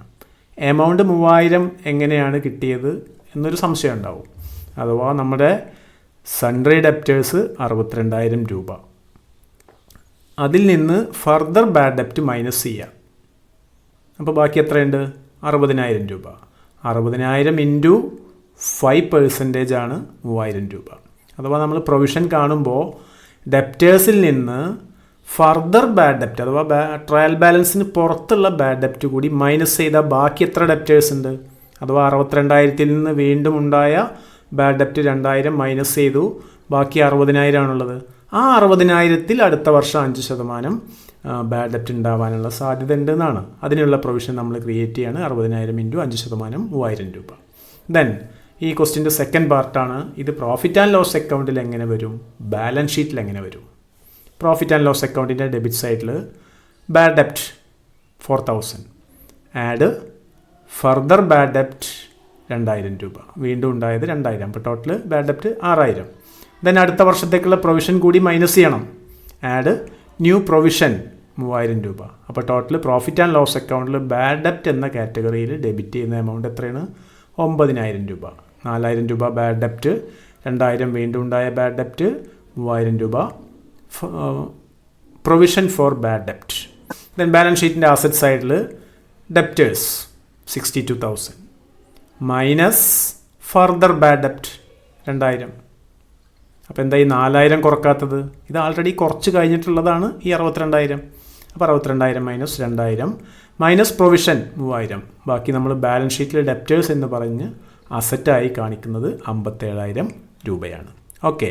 Amount 3000 എങ്ങനെയാണ് കിട്ടിയത് എന്നൊരു സംശയം ഉണ്ടാവും. അഥവാ നമ്മുടെ സൺഡ്രി ഡെപ്റ്റേഴ്സ് 62000 രൂപ, അതിൽ നിന്ന് ഫർദർ ബാഡ് ഡെപ്റ്റ് മൈനസ് ചെയ്യുക. അപ്പോൾ ബാക്കി എത്രയുണ്ട്? 60000 രൂപ. 60000 ഇൻറ്റു 5% ആണ് 3000 രൂപ. അഥവാ നമ്മൾ പ്രൊവിഷൻ കാണുമ്പോൾ ഡെപ്റ്റേഴ്സിൽ നിന്ന് ഫർദർ ബാഡ് ഡെപ്റ്റ് അഥവാ ട്രയൽ ബാലൻസിന് പുറത്തുള്ള ബാഡ് ഡെപ്റ്റ് കൂടി മൈനസ് ചെയ്താൽ ബാക്കി എത്ര ഡെപ്റ്റേഴ്സ് ഉണ്ട്? അഥവാ 62000 നിന്ന് വീണ്ടും ഉണ്ടായ ബാഡ് ഡെപ്റ്റ് 2000 മൈനസ് ചെയ്തു, ബാക്കി 60000 ആണുള്ളത്. ആ 60000-ൽ അടുത്ത വർഷം 5% ബാഡ് ഡെപ്റ്റ് ഉണ്ടാവാനുള്ള സാധ്യത ഉണ്ട് എന്നാണ്. അതിനുള്ള പ്രൊവിഷൻ നമ്മൾ ക്രിയേറ്റ് ചെയ്യാണ്. 60000 ഇൻറ്റു 5% 3000 രൂപ. ഈ ക്വസ്റ്റ്യൻ്റെ സെക്കൻഡ് പാർട്ടാണ്. ഇത് പ്രോഫിറ്റ് ആൻഡ് ലോസ് അക്കൗണ്ടിൽ എങ്ങനെ വരും, ബാലൻസ് ഷീറ്റിൽ എങ്ങനെ വരും? പ്രോഫിറ്റ് ആൻഡ് ലോസ് അക്കൗണ്ടിൻ്റെ ഡെബിറ്റ് സൈഡിൽ ബാഡ് ഡെപ്റ്റ് 4000, ആഡ് ഫർദർ ബാഡ് ഡെപ്റ്റ് 2000 രൂപ, വീണ്ടും ഉണ്ടായത് 2000. അപ്പോൾ ടോട്ടൽ ബാഡ് ഡെപ്റ്റ് 6000. അടുത്ത വർഷത്തേക്കുള്ള പ്രൊവിഷൻ കൂടി മൈനസ് ചെയ്യണം. ആഡ് ന്യൂ പ്രൊവിഷൻ 3000 രൂപ. അപ്പോൾ ടോട്ടൽ പ്രോഫിറ്റ് ആൻഡ് ലോസ് അക്കൗണ്ടിൽ ബാഡ് ഡെപ്റ്റ് എന്ന കാറ്റഗറിയിൽ ഡെബിറ്റ് ചെയ്യുന്ന എമൗണ്ട് എത്രയാണ്? 9000 രൂപ. 4000 രൂപ ബാഡ് ഡെപ്റ്റ്, 2000 വീണ്ടും ഉണ്ടായ ബാഡ് ഡെപ്റ്റ്, 3000 രൂപ പ്രൊവിഷൻ ഫോർ ബാഡ് ഡെപ്റ്റ്. ബാലൻസ് ഷീറ്റിൻ്റെ അസറ്റ് സൈഡിൽ ഡെപ്റ്റേഴ്സ് 62000 മൈനസ് ഫർദർ ബാഡ് ഡെപ്റ്റ് 2000. അപ്പോൾ എന്താ ഈ 4000 കുറക്കാത്തത്? ഇത് ആൾറെഡി കുറച്ച് കഴിഞ്ഞിട്ടുള്ളതാണ് ഈ 62000. അപ്പോൾ 62000 മൈനസ് 2000 മൈനസ് പ്രൊവിഷൻ 3000. ബാക്കി നമ്മൾ ബാലൻസ് ഷീറ്റിൽ ഡെപ്റ്റേഴ്സ് എന്ന് പറഞ്ഞ് അസറ്റായി കാണിക്കുന്നത് 57000 രൂപയാണ്. ഓക്കെ.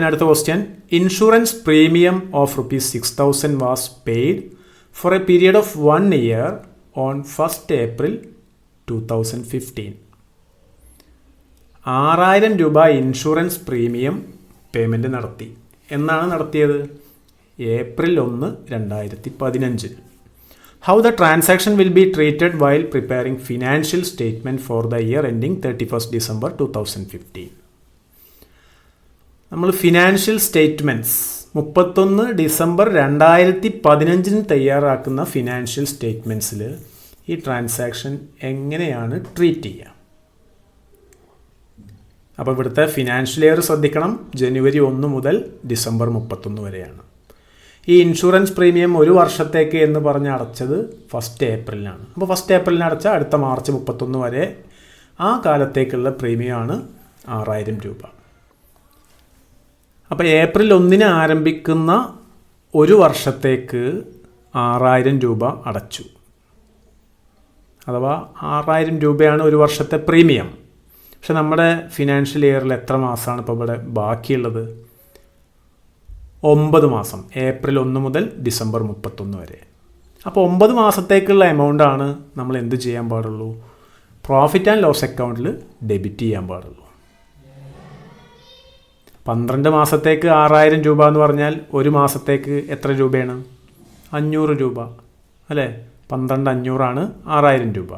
അടുത്ത question. Insurance premium of ₹6000 was paid for A period of 1 year on 1st April 2015. 6000 രൂപ ഇൻഷുറൻസ് പ്രീമിയം പേയ്മെൻറ്റ് നടത്തി. എന്നാണ് നടത്തിയത്? April 1, 2015. How the transaction will be treated while preparing financial statement for the year ending 31st December 2015. നമ്മൾ financial statements 31 December 2015 തയ്യാറാക്കുന്ന financial സ്റ്റേറ്റ്മെൻറ്റ്സിൽ ഈ transaction എങ്ങനെയാണ് treat ചെയ്യുക? അപ്പോൾ ഇവിടുത്തെ ഫിനാൻഷ്യൽ ഇയർ ശ്രദ്ധിക്കണം, ജനുവരി 1 മുതൽ ഡിസംബർ 31 വരെയാണ്. ഈ ഇൻഷുറൻസ് പ്രീമിയം 1 വർഷത്തേക്ക് എന്ന് പറഞ്ഞ് അടച്ചത് 1st Aprilനാണ്. അപ്പോൾ 1st Aprilന് അടച്ച അടുത്ത മാർച്ച് 31 വരെ ആ കാലത്തേക്കുള്ള പ്രീമിയമാണ് 6000 രൂപ. അപ്പോൾ April 1 ആരംഭിക്കുന്ന 1 വർഷത്തേക്ക് 6000 രൂപ അടച്ചു. അഥവാ 6000 രൂപയാണ് 1 വർഷത്തെ പ്രീമിയം. പക്ഷെ നമ്മുടെ ഫിനാൻഷ്യൽ ഇയറിൽ എത്ര മാസമാണ് ഇപ്പോൾ ഇവിടെ ബാക്കിയുള്ളത്? 9 മാസം, ഏപ്രിൽ 1 മുതൽ ഡിസംബർ 31 വരെ. അപ്പോൾ 9 മാസത്തേക്കുള്ള എമൗണ്ടാണ് നമ്മൾ എന്ത് ചെയ്യാൻ പാടുള്ളൂ? പ്രോഫിറ്റ് ആൻഡ് ലോസ് അക്കൗണ്ടിൽ ഡെബിറ്റ് ചെയ്യാൻ പാടുള്ളൂ. 12 മാസത്തേക്ക് 6000 രൂപ എന്ന് പറഞ്ഞാൽ ഒരു മാസത്തേക്ക് എത്ര രൂപയാണ്? 500 രൂപ അല്ലേ? 12 500 6000 രൂപ.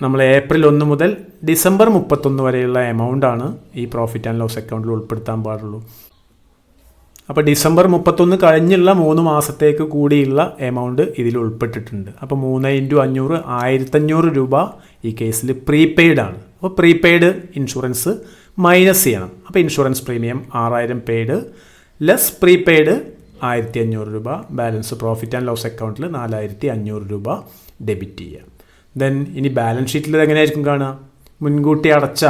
നമ്മൾ ഏപ്രിൽ 1 മുതൽ ഡിസംബർ 31 വരെയുള്ള എമൗണ്ടാണ് ഈ പ്രോഫിറ്റ് ആൻഡ് ലോസ് അക്കൗണ്ടിൽ ഉൾപ്പെടുത്താൻ പാടുള്ളൂ. അപ്പോൾ ഡിസംബർ 31 കഴിഞ്ഞുള്ള 3 മാസത്തേക്ക് കൂടിയുള്ള എമൗണ്ട് ഇതിൽ ഉൾപ്പെട്ടിട്ടുണ്ട്. അപ്പോൾ 3 × 500 1500 രൂപ ഈ കേസിൽ പ്രീപെയ്ഡ് ആണ്. അപ്പോൾ പ്രീപെയ്ഡ് ഇൻഷുറൻസ് മൈനസ് ചെയ്യണം. അപ്പോൾ insurance premium 6000 paid less prepaid 1500 രൂപ. ബാലൻസ് പ്രോഫിറ്റ് ആൻഡ് ലോസ് അക്കൗണ്ടിൽ 4500 രൂപ ഡെബിറ്റ് ചെയ്യാം. ദെൻ ഇനി ബാലൻസ് ഷീറ്റിൽ ഇത് എങ്ങനെയായിരിക്കും കാണുക? മുൻകൂട്ടി അടച്ച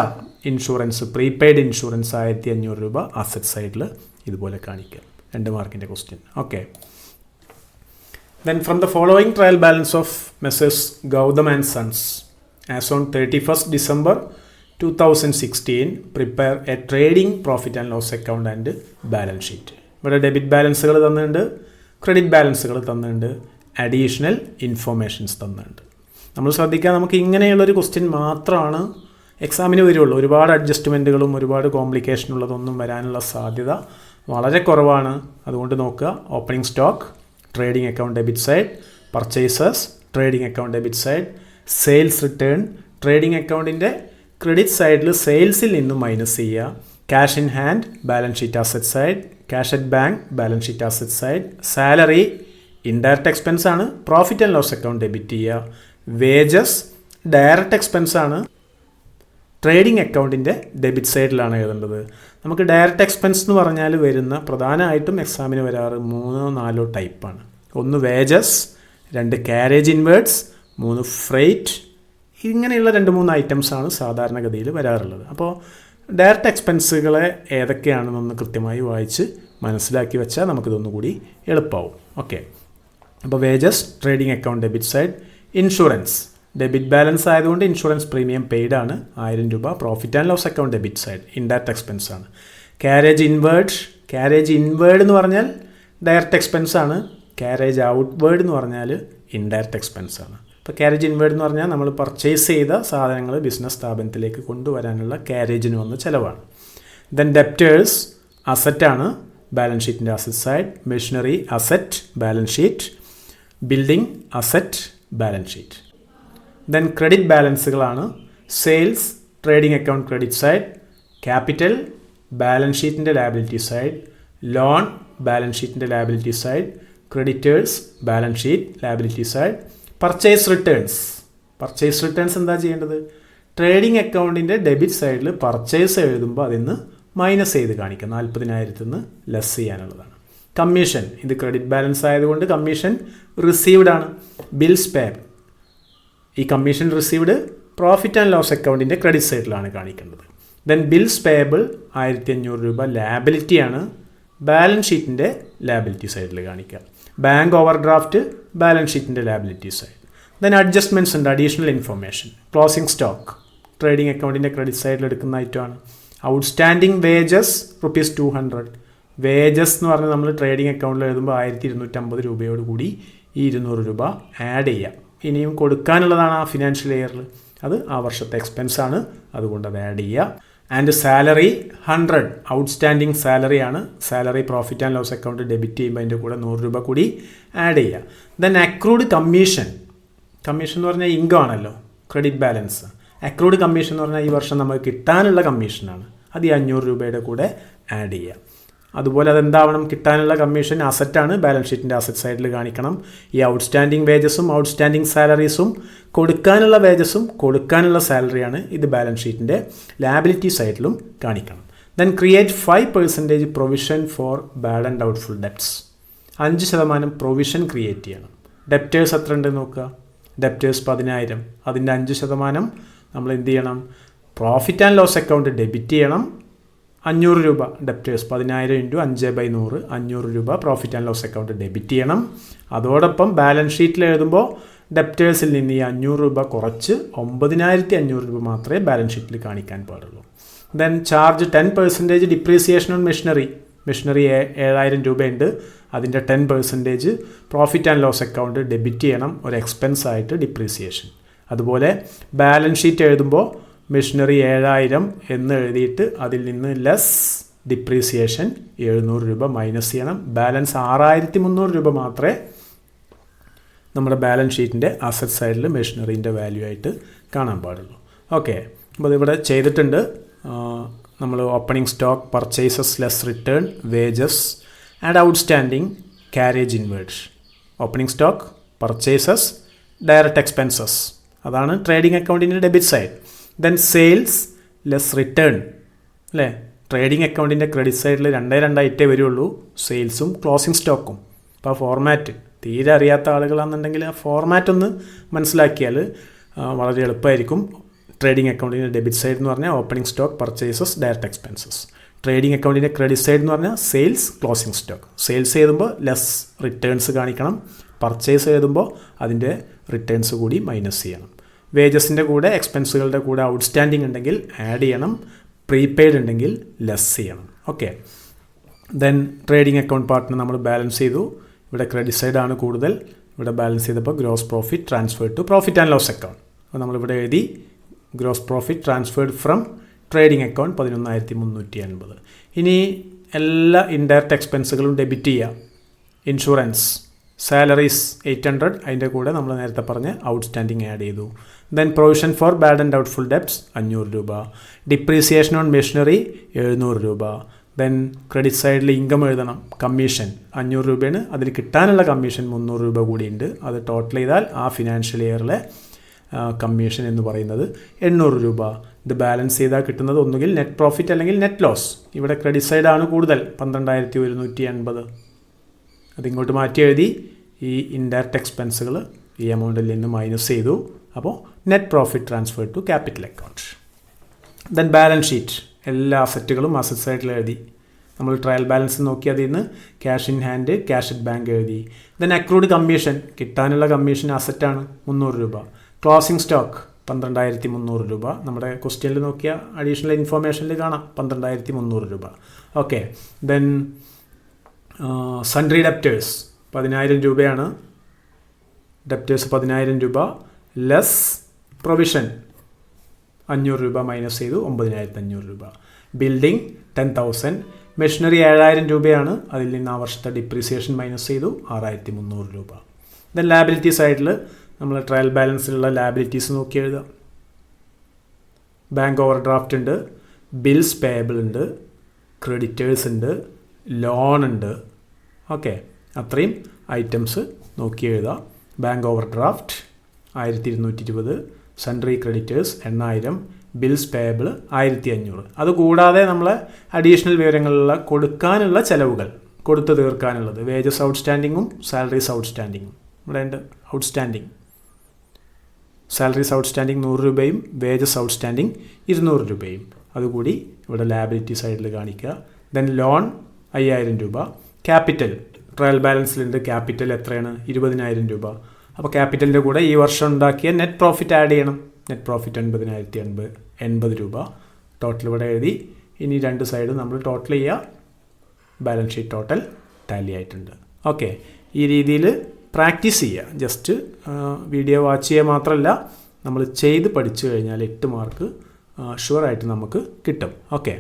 ഇൻഷുറൻസ്, പ്രീപെയ്ഡ് ഇൻഷുറൻസ് 1500 രൂപ അസറ്റ് സൈഡിൽ ഇതുപോലെ കാണിക്കുക. 2 മാർക്കിൻ്റെ question. Okay. Then from the following trial balance of Messrs Gautam and sons as on 31st December 2016 prepare a trading profit and loss account and balance sheet. ഇവിടെ ഡെബിറ്റ് ബാലൻസുകൾ തന്നിട്ടുണ്ട്, credit ബാലൻസുകൾ തന്നിട്ടുണ്ട്, additional informations തന്നിട്ടുണ്ട്. നമ്മൾ ശ്രദ്ധിക്കുക, നമുക്ക് ഇങ്ങനെയുള്ളൊരു ക്വസ്റ്റ്യൻ മാത്രമാണ് എക്സാമിന് വരുള്ളൂ. ഒരുപാട് അഡ്ജസ്റ്റ്മെൻറ്റുകളും ഒരുപാട് കോംപ്ലിക്കേഷൻ ഉള്ളതൊന്നും വരാനുള്ള സാധ്യത വളരെ കുറവാണ്. അതുകൊണ്ട് നോക്കുക, opening stock trading account debit side, purchases trading account debit side, sales return trading അക്കൗണ്ടിൻ്റെ ക്രെഡിറ്റ് സൈഡിൽ സെയിൽസിൽ നിന്നും മൈനസ് ചെയ്യുക, cash in hand balance sheet asset side, cash at bank balance sheet asset side, salary indirect expense ആണ്, profit and loss account debit ചെയ്യുക, wages direct expense ആണ്, trading അക്കൗണ്ടിൻ്റെ debit സൈഡിലാണ് എഴുതേണ്ടത്. നമുക്ക് ഡയറക്റ്റ് എക്സ്പെൻസ് എന്ന് പറഞ്ഞാൽ വരുന്ന പ്രധാനമായിട്ടും എക്സാമിന് വരാറ് 3-4 ടൈപ്പാണ്. 1 വേജസ്, 2 കാരേജ് ഇൻവേർഡ്സ്, 3 ഫ്രൈറ്റ്. ഇങ്ങനെയുള്ള 2-3 ഐറ്റംസാണ് സാധാരണഗതിയിൽ വരാറുള്ളത്. അപ്പോൾ ഡയറക്റ്റ് എക്സ്പെൻസുകളെ ഏതൊക്കെയാണെന്നൊന്ന് കൃത്യമായി വായിച്ച് മനസ്സിലാക്കി വെച്ചാൽ നമുക്കിതൊന്നുകൂടി എളുപ്പമാവും. ഓക്കെ. അപ്പോൾ wages trading account debit side, insurance debit balance ആയതുകൊണ്ട് ഇൻഷുറൻസ് പ്രീമിയം പെയ്ഡ് ആണ് 1000 രൂപ, profit and loss account debit side indirect expense ആണ്. കാരേജ് ഇൻവേർഡ് എന്ന് പറഞ്ഞാൽ ഡയറക്റ്റ് എക്സ്പെൻസ് ആണ്, കാരേജ് ഔട്ട്വേർഡ് എന്ന് പറഞ്ഞാൽ ഇൻഡയറക്റ്റ് എക്സ്പെൻസ് ആണ്. ഇപ്പോൾ കാരേജ് ഇൻവേർഡ് എന്ന് പറഞ്ഞാൽ നമ്മൾ പർച്ചേസ് ചെയ്ത സാധനങ്ങൾ ബിസിനസ് സ്ഥാപനത്തിലേക്ക് കൊണ്ടുവരാനുള്ള കാരേജിന് വന്ന ചിലവാണ്. ദെൻ ഡെപ്റ്റേഴ്സ് അസറ്റാണ്, ബാലൻസ് ഷീറ്റിൻ്റെ asset side, machinery asset balance sheet, building asset balance sheet. Then credit ബാലൻസുകളാണ്, sales trading account credit side, capital balance ഷീറ്റിൻ്റെ ലയബിലിറ്റി സൈഡ്, ലോൺ ബാലൻസ് ഷീറ്റിൻ്റെ liability side, creditors balance sheet liability side, purchase returns എന്താ ചെയ്യേണ്ടത്? Trading അക്കൗണ്ടിൻ്റെ debit സൈഡിൽ purchase എഴുതുമ്പോൾ അതിന്ന് minus ചെയ്ത് കാണിക്കുക, 40,000 നിന്ന് ലെസ് ചെയ്യാനുള്ളതാണ്. കമ്മീഷൻ, ഇത് ക്രെഡിറ്റ് ബാലൻസ് ആയതുകൊണ്ട് കമ്മീഷൻ റിസീവ്ഡ് ആണ്. ബിൽസ് പേബിൾ, ഈ commission received profit and loss അക്കൗണ്ടിൻ്റെ ക്രെഡിറ്റ് സൈഡിലാണ് കാണിക്കേണ്ടത്. ദെൻ ബിൽസ് പേബിൾ 1500 രൂപ ലാബിലിറ്റിയാണ്, ബാലൻസ് ഷീറ്റിൻ്റെ ലാബിലിറ്റി സൈഡിൽ കാണിക്കുക. ബാങ്ക് ഓവർ ഡ്രാഫ്റ്റ് ബാലൻസ് ഷീറ്റിൻ്റെ ലാബിലിറ്റി സൈഡ്. ദെൻ അഡ്ജസ്റ്റ്മെൻറ്റ്സ് ഉണ്ട്, additional information. Closing stock trading അക്കൗണ്ടിൻ്റെ ക്രെഡിറ്റ് സൈഡിൽ എടുക്കുന്ന ഐറ്റമാണ്. Outstanding wages ₹200. വേജസ് എന്ന് പറഞ്ഞാൽ നമ്മൾ ട്രേഡിംഗ് അക്കൗണ്ടിൽ എഴുതുമ്പോൾ 1250 രൂപയോട് കൂടി ഈ 200 രൂപ ആഡ് ചെയ്യാം. ഇനിയും കൊടുക്കാനുള്ളതാണ് ആ ഫിനാൻഷ്യൽ ഇയറിൽ, അത് ആ വർഷത്തെ എക്സ്പെൻസ് ആണ്, അതുകൊണ്ട് അത് ആഡ് ചെയ്യുക. ആൻഡ് സാലറി 100 ഔട്ട്സ്റ്റാൻഡിംഗ് സാലറിയാണ്. Salary profit and loss account debit ചെയ്യുമ്പോൾ അതിൻ്റെ കൂടെ 100 രൂപ കൂടി ആഡ് ചെയ്യുക. ദെൻ അക്രൂഡ് കമ്മീഷൻ എന്ന് പറഞ്ഞാൽ ഇൻകം ആണല്ലോ, ക്രെഡിറ്റ് ബാലൻസ്. അക്രൂഡ് കമ്മീഷൻ എന്ന് പറഞ്ഞാൽ ഈ വർഷം നമുക്ക് കിട്ടാനുള്ള കമ്മീഷനാണ്, അത് ഈ 500 രൂപയുടെ കൂടെ ആഡ് ചെയ്യുക. അതുപോലെ അതെന്താവണം? കിട്ടാനുള്ള കമ്മീഷൻ അസറ്റാണ്, ബാലൻസ് ഷീറ്റിൻ്റെ അസറ്റ് സൈഡിൽ കാണിക്കണം. ഈ ഔട്ട്സ്റ്റാൻഡിംഗ് വേജസും ഔട്ട്സ്റ്റാൻഡിംഗ് സാലറീസും കൊടുക്കാനുള്ള വേജസും കൊടുക്കാനുള്ള സാലറിയാണ്, ഇത് ബാലൻസ് ഷീറ്റിൻ്റെ ലാബിലിറ്റി സൈഡിലും കാണിക്കണം. Then create 5% provision for bad and doubtful debts. 5% provision create ചെയ്യണം. ഡെപ്റ്റേഴ്സ് എത്ര ഉണ്ട് നോക്കുക, ഡെപ്റ്റേഴ്സ് 10,000, അതിൻ്റെ 5% നമ്മൾ എന്ത് ചെയ്യണം? Profit and loss account debit ചെയ്യണം. 500 രൂപ ഡെപ്റ്റേഴ്സ്, 10,000 × 5/100 500 രൂപ profit and loss account debit ചെയ്യണം. അതോടൊപ്പം ബാലൻസ് ഷീറ്റിൽ എഴുതുമ്പോൾ ഡെപ്റ്റേഴ്സിൽ നിന്ന് ഈ 500 രൂപ കുറച്ച് 9500 രൂപ മാത്രമേ ബാലൻസ് ഷീറ്റിൽ കാണിക്കാൻ പാടുള്ളൂ. Then charge 10% depreciation on machinery 7000 രൂപയുണ്ട്, അതിൻ്റെ 10% profit and loss account debit ചെയ്യണം, ഒരു എക്സ്പെൻസ് ആയിട്ട് ഡിപ്രീസിയേഷൻ. അതുപോലെ ബാലൻസ് ഷീറ്റ് എഴുതുമ്പോൾ മെഷീനറി 7000 എന്ന് എഴുതിയിട്ട് അതിൽ നിന്ന് ലെസ് ഡിപ്രീസിയേഷൻ 700 രൂപ മൈനസ് ചെയ്യണം. ബാലൻസ് 6300 രൂപ മാത്രമേ നമ്മുടെ ബാലൻസ് ഷീറ്റിൻ്റെ അസറ്റ് സൈഡിൽ മെഷീനറിൻ്റെ വാല്യൂ ആയിട്ട് കാണാൻ പാടുള്ളൂ. ഓക്കെ, അപ്പോൾ ഇതിവിടെ ചെയ്തിട്ടുണ്ട്. നമ്മൾ opening stock, purchases less return, wages and outstanding, carriage inward. Opening stock, purchases, direct expenses, അതാണ് ട്രേഡിംഗ് അക്കൗണ്ടിൻ്റെ debit side. Then sales less return അല്ലേ. ട്രേഡിംഗ് അക്കൗണ്ടിൻ്റെ ക്രെഡിറ്റ് സൈഡിൽ 2 വരുള്ളൂ, സെയിൽസും ക്ലോസിംഗ് സ്റ്റോക്കും. അപ്പോൾ ആ ഫോർമാറ്റ് തീരെ അറിയാത്ത ആളുകളാണെന്നുണ്ടെങ്കിൽ ആ ഫോർമാറ്റ് ഒന്ന് മനസ്സിലാക്കിയാൽ വളരെ എളുപ്പമായിരിക്കും. ട്രേഡിംഗ് അക്കൗണ്ടിൻ്റെ ഡെബിറ്റ് സൈഡ് എന്ന് പറഞ്ഞാൽ opening stock, purchases, direct expenses. Trading അക്കൗണ്ടിൻ്റെ ക്രെഡിറ്റ് സൈഡ് എന്ന് പറഞ്ഞാൽ സെയിൽസ്, ക്ലോസിംഗ് സ്റ്റോക്ക്. സെയിൽസ് എഴുതുമ്പോൾ ലെസ് റിട്ടേൺസ് കാണിക്കണം, പർച്ചേസ് എഴുതുമ്പോൾ അതിൻ്റെ റിട്ടേൺസ് കൂടി മൈനസ് ചെയ്യണം. വേജസിൻ്റെ കൂടെ എക്സ്പെൻസുകളുടെ കൂടെ ഔട്ട്സ്റ്റാൻഡിങ് ഉണ്ടെങ്കിൽ ആഡ് ചെയ്യണം, പ്രീപെയ്ഡ് ഉണ്ടെങ്കിൽ ലെസ് ചെയ്യണം. ഓക്കെ, ദെൻ ട്രേഡിംഗ് അക്കൗണ്ട് പാർട്ടിന് നമ്മൾ ബാലൻസ് ചെയ്തു. ഇവിടെ ക്രെഡിറ്റ് സൈഡാണ് കൂടുതൽ, ഇവിടെ ബാലൻസ് ചെയ്തപ്പോൾ gross profit transferred to profit and loss account. അപ്പോൾ നമ്മളിവിടെ എഴുതി gross profit transferred from trading account 11350. ഇനി എല്ലാ ഇൻഡയറക്റ്റ് എക്സ്പെൻസുകളും ഡെബിറ്റ് ചെയ്യുക. ഇൻഷുറൻസ്, സാലറീസ് 800, അതിൻ്റെ കൂടെ നമ്മൾ നേരത്തെ പറഞ്ഞ ഔട്ട്സ്റ്റാൻഡിങ് ആഡ് ചെയ്തു. Then provision for bad and doubtful debts 500 രൂപ, ഡിപ്രീസിയേഷൻ ഓൺ മെഷീനറി 700 രൂപ. ദെൻ ക്രെഡിറ്റ് സൈഡിൽ ഇൻകം എഴുതണം, കമ്മീഷൻ 500 രൂപയാണ്, അതിൽ കിട്ടാനുള്ള കമ്മീഷൻ 300 രൂപ കൂടിയുണ്ട്. അത് ടോട്ടൽ ചെയ്താൽ ആ ഫിനാൻഷ്യൽ ഇയറിലെ കമ്മീഷൻ എന്ന് പറയുന്നത് 800 രൂപ. ഇത് ബാലൻസ് ചെയ്താൽ കിട്ടുന്നത് ഒന്നുകിൽ നെറ്റ് പ്രോഫിറ്റ് അല്ലെങ്കിൽ നെറ്റ് ലോസ്. ഇവിടെ ക്രെഡിറ്റ് സൈഡാണ് കൂടുതൽ, 12180. അതിങ്ങോട്ട് മാറ്റി എഴുതി. ഈ ഇൻഡയറക്റ്റ് എക്സ്പെൻസുകൾ ഈ എമൗണ്ടിൽ നിന്ന് മൈനസ് ചെയ്തു. അപ്പോൾ net profit transfer to capital account. Then balance sheet, എല്ലാ അസറ്റുകളും അസറ്റ് സൈഡിൽ എഴുതി. നമ്മൾ ട്രയൽ ബാലൻസ് നോക്കി അതിൽ നിന്ന് cash in hand, cash at bank എഴുതി. ദെൻ അക്രൂഡ് കമ്മീഷൻ, കിട്ടാനുള്ള കമ്മീഷൻ അസറ്റാണ് 300 രൂപ. ക്ലോസിംഗ് സ്റ്റോക്ക് 12300 രൂപ. നമ്മുടെ ക്വസ്റ്റ്യനിൽ നോക്കിയാൽ അഡീഷണൽ ഇൻഫോർമേഷനിൽ കാണാം 12300 രൂപ. ഓക്കെ, ദെൻ സൺട്രി ഡെപ്റ്റേഴ്സ് 10000 രൂപയാണ്. ഡെപ്റ്റേഴ്സ് 10000 രൂപ ലെസ് പ്രൊവിഷൻ 500 രൂപ മൈനസ് ചെയ്തു 9500 രൂപ. ബിൽഡിംഗ് 10,000. മെഷീനറി 7000 രൂപയാണ്, അതിൽ നിന്ന് ആ വർഷത്തെ ഡിപ്രീസിയേഷൻ മൈനസ് ചെയ്തു 6300 രൂപ. ദെൻ ലാബിലിറ്റി സൈഡിൽ നമ്മൾ ട്രയൽ ബാലൻസിലുള്ള ലാബിലിറ്റീസ് നോക്കി എഴുതാം. ബാങ്ക് ഓവർ ഡ്രാഫ്റ്റ് ഉണ്ട്, ബിൽസ് പേയബിൾ ഉണ്ട്, ക്രെഡിറ്റേഴ്സ് ഉണ്ട്, ലോൺ ഉണ്ട്. ഓക്കെ, അത്രയും ഐറ്റംസ് നോക്കി എഴുതാം. Bank over draft 1220, sundry creditors 8000, bills payable 1500. അതുകൂടാതെ നമ്മൾ അഡീഷണൽ വിവരങ്ങളുള്ള കൊടുക്കാനുള്ള ചിലവുകൾ, കൊടുത്തു തീർക്കാനുള്ളത് വേജസ് ഔട്ട്സ്റ്റാൻഡിങ്ങും സാലറീസ് ഔട്ട്സ്റ്റാൻഡിങ്ങും ഇവിടെ ഉണ്ട്. ഔട്ട്സ്റ്റാൻഡിങ് സാലറീസ് ഔട്ട്സ്റ്റാൻഡിങ് 100 രൂപയും വേജസ് ഔട്ട്സ്റ്റാൻഡിങ് 200 രൂപയും അതുകൂടി ഇവിടെ ലാബിലിറ്റി സൈഡിൽ കാണിക്കുക. ദെൻ ലോൺ 5000 രൂപ. ക്യാപിറ്റൽ ട്രയൽ ബാലൻസിലുണ്ട്, ക്യാപിറ്റൽ എത്രയാണ് 20000 രൂപ. അപ്പോൾ ക്യാപിറ്റലിൻ്റെ കൂടെ ഈ വർഷം ഉണ്ടാക്കിയ നെറ്റ് പ്രോഫിറ്റ് ആഡ് ചെയ്യണം. നെറ്റ് പ്രോഫിറ്റ് 90080 രൂപ. ടോട്ടൽ ഇവിടെ എഴുതി. ഇനി രണ്ട് സൈഡ് നമ്മൾ ടോട്ടൽ ചെയ്യുക. ബാലൻസ് ഷീറ്റ് ടോട്ടൽ ടാലി ആയിട്ടുണ്ട്. ഓക്കെ, ഈ രീതിയിൽ പ്രാക്ടീസ് ചെയ്യുക. ജസ്റ്റ് വീഡിയോ വാച്ച് ചെയ്യുക മാത്രമല്ല, നമ്മൾ ചെയ്ത് പഠിച്ചു കഴിഞ്ഞാൽ 8 മാർക്ക് ഷുവറായിട്ട് നമുക്ക് കിട്ടും. ഓക്കെ,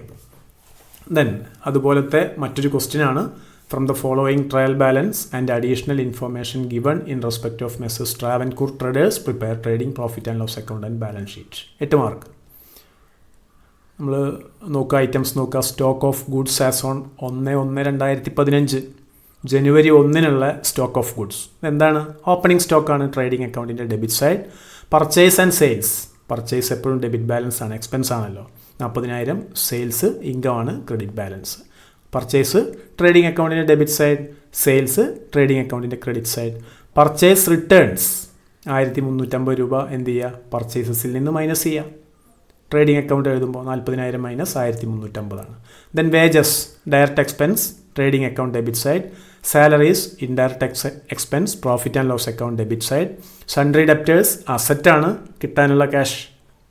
ദെൻ അതുപോലത്തെ മറ്റൊരു ക്വസ്റ്റ്യനാണ്. From the following trial balance and additional information given in respect of messrs Travancore traders prepare trading profit and loss account and balance sheet. 8 mark. നമ്മൾ നോക്കുക, ഐറ്റംസ് നോക്കുക. Stock of goods as on 1/1/2015 ജനുവരി 1-നുള്ള stock of goods എന്താണ്? Opening സ്റ്റോക്കാണ് trading അക്കൗണ്ടിൻ്റെ debit side. Purchase and sales, purchase എപ്പോഴും debit balance ആണ്, എക്സ്പെൻസ് ആണല്ലോ. 40000 സെയിൽസ് ഇൻകം ആണ് ക്രെഡിറ്റ് ബാലൻസ്. പർച്ചേസ് ട്രേഡിംഗ് അക്കൗണ്ടിൻ്റെ ഡെബിറ്റ് സൈഡ്, സെയിൽസ് ട്രേഡിംഗ് അക്കൗണ്ടിൻ്റെ ക്രെഡിറ്റ് സൈഡ്. പർച്ചേസ് റിട്ടേൺസ് 1350 രൂപ എന്ത് ചെയ്യുക? പർച്ചേസസിൽ നിന്ന് മൈനസ് ചെയ്യുക. ട്രേഡിംഗ് അക്കൗണ്ട് എഴുതുമ്പോൾ 40000 മൈനസ് 1350 ആണ്. Then wages direct expense trading account debit side. Salaries indirect expense profit and loss account debit side. Sundry debtors അസറ്റാണ്, കിട്ടാനുള്ള ക്യാഷ്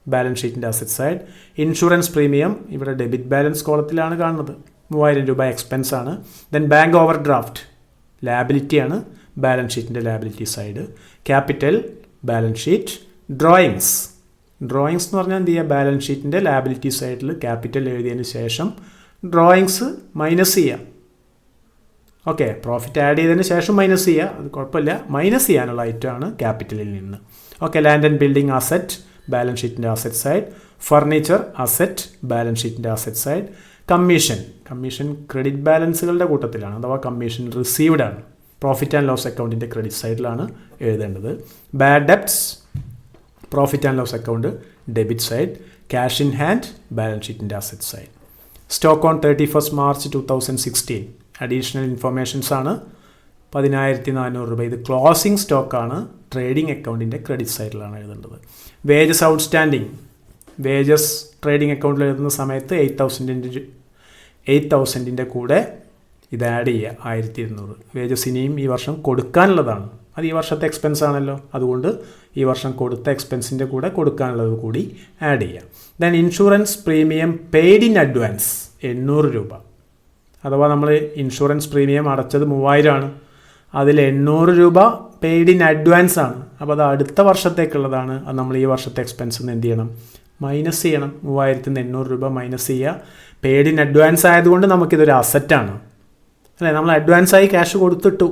ബാലൻസ് ഷീറ്റിൻ്റെ അസറ്റ് സൈഡ്. ഇൻഷുറൻസ് പ്രീമിയം ഇവിടെ ഡെബിറ്റ് ബാലൻസ് കോളത്തിലാണ് കാണുന്നത്, 3000 രൂപ എക്സ്പെൻസ് ആണ്. ദെൻ ബാങ്ക് ഓവർ ഡ്രാഫ്റ്റ് ലാബിലിറ്റിയാണ്, balance ഷീറ്റിൻ്റെ liability side. Capital balance sheet. Drawings എന്ന് പറഞ്ഞാൽ എന്ത് ചെയ്യുക, ബാലൻസ് ഷീറ്റിൻ്റെ ലാബിലിറ്റി സൈഡിൽ ക്യാപിറ്റൽ എഴുതിയതിന് ശേഷം ഡ്രോയിങ്സ് മൈനസ് ചെയ്യുക. ഓക്കെ, പ്രോഫിറ്റ് ആഡ് ചെയ്തതിന് ശേഷം മൈനസ് ചെയ്യുക, അത് കുഴപ്പമില്ല. മൈനസ് ചെയ്യാനുള്ള ഐറ്റമാണ് ക്യാപിറ്റലിൽ നിന്ന്. Okay, land and building asset balance ഷീറ്റിൻ്റെ asset side. Furniture asset balance ഷീറ്റിൻ്റെ അസറ്റ് സൈഡ്. കമ്മീഷൻ ക്രെഡിറ്റ് ബാലൻസുകളുടെ കൂട്ടത്തിലാണ്, അഥവാ കമ്മീഷൻ റിസീവ്ഡ് ആണ്, പ്രോഫിറ്റ് ആൻഡ് ലോസ് അക്കൗണ്ടിൻ്റെ ക്രെഡിറ്റ് സൈഡിലാണ് എഴുതേണ്ടത്. Bad debts profit and loss account debit side. Cash in hand balance ഷീറ്റിൻ്റെ asset side. Stock on 31 March 2016 additional informations ആണ്, 10400 രൂപ. ഇത് ക്ലോസിംഗ് സ്റ്റോക്കാണ്, ട്രേഡിംഗ് അക്കൗണ്ടിൻ്റെ ക്രെഡിറ്റ് സൈഡിലാണ് എഴുതേണ്ടത്. വേജസ് ഔട്ട്സ്റ്റാൻഡിങ്, വേജസ് ട്രേഡിംഗ് അക്കൗണ്ടിൽ എഴുതുന്ന സമയത്ത് 8000ൻ്റെ കൂടെ ഇത് ആഡ് ചെയ്യുക, 1200. വേജസ് ഇനിയും ഈ വർഷം കൊടുക്കാനുള്ളതാണ്, അത് ഈ വർഷത്തെ എക്സ്പെൻസ് ആണല്ലോ, അതുകൊണ്ട് ഈ വർഷം കൊടുത്ത എക്സ്പെൻസിൻ്റെ കൂടെ കൊടുക്കാനുള്ളത് കൂടി ആഡ് ചെയ്യുക. Then insurance premium paid in advance 800 രൂപ. അഥവാ നമ്മൾ ഇൻഷുറൻസ് പ്രീമിയം അടച്ചത് 3000 ആണ്, അതിൽ 800 രൂപ പെയ്ഡ് ഇൻ അഡ്വാൻസ് ആണ്. അപ്പോൾ അത് അടുത്ത വർഷത്തേക്കുള്ളതാണ്, അത് നമ്മൾ ഈ വർഷത്തെ എക്സ്പെൻസിൽ നിന്ന് എന്ത് ചെയ്യണം, മൈനസ് ചെയ്യണം. 3800 രൂപ മൈനസ് ചെയ്യുക. പെയ്ഡ് ഇൻ അഡ്വാൻസ് ആയതുകൊണ്ട് നമുക്കിതൊരു അസറ്റാണ് അല്ലേ, നമ്മൾ അഡ്വാൻസായി ക്യാഷ് കൊടുത്തിട്ടു,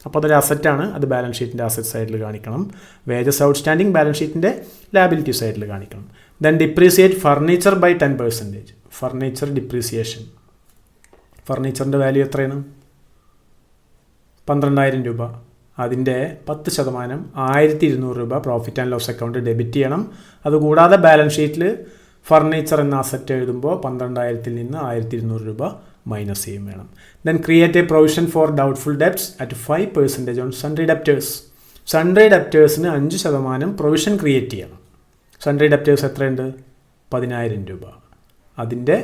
അപ്പോൾ അതൊരു അസറ്റാണ്, അത് ബാലൻസ് ഷീറ്റിൻ്റെ അസറ്റ് സൈഡിൽ കാണിക്കണം. വേജസ് ഔട്ട്സ്റ്റാൻഡിങ് ബാലൻസ് ഷീറ്റിൻ്റെ ലാബിലിറ്റി സൈഡിൽ കാണിക്കണം. Then depreciate furniture by 10%. Furniture depreciation, ഫർണിച്ചറിൻ്റെ വാല്യൂ എത്രയാണ്, 12000 രൂപ. അതിൻ്റെ 10% 1200 രൂപ profit and loss account debit ചെയ്യണം. അതുകൂടാതെ ബാലൻസ് ഷീറ്റിൽ ഫർണിച്ചർ എന്ന അസറ്റ് എഴുതുമ്പോൾ 12000 നിന്ന് 1200 രൂപ മൈനസ് ചെയ്യും വേണം. Then create a provision for doubtful debts at 5% on sundry debtors. Sundry ഡെപ്റ്റേഴ്സിന് 5% പ്രൊവിഷൻ ക്രിയേറ്റ് ചെയ്യണം. സൺട്രി ഡെപ്റ്റേഴ്സ് എത്രയുണ്ട്, 10000 രൂപ. അതിൻ്റെ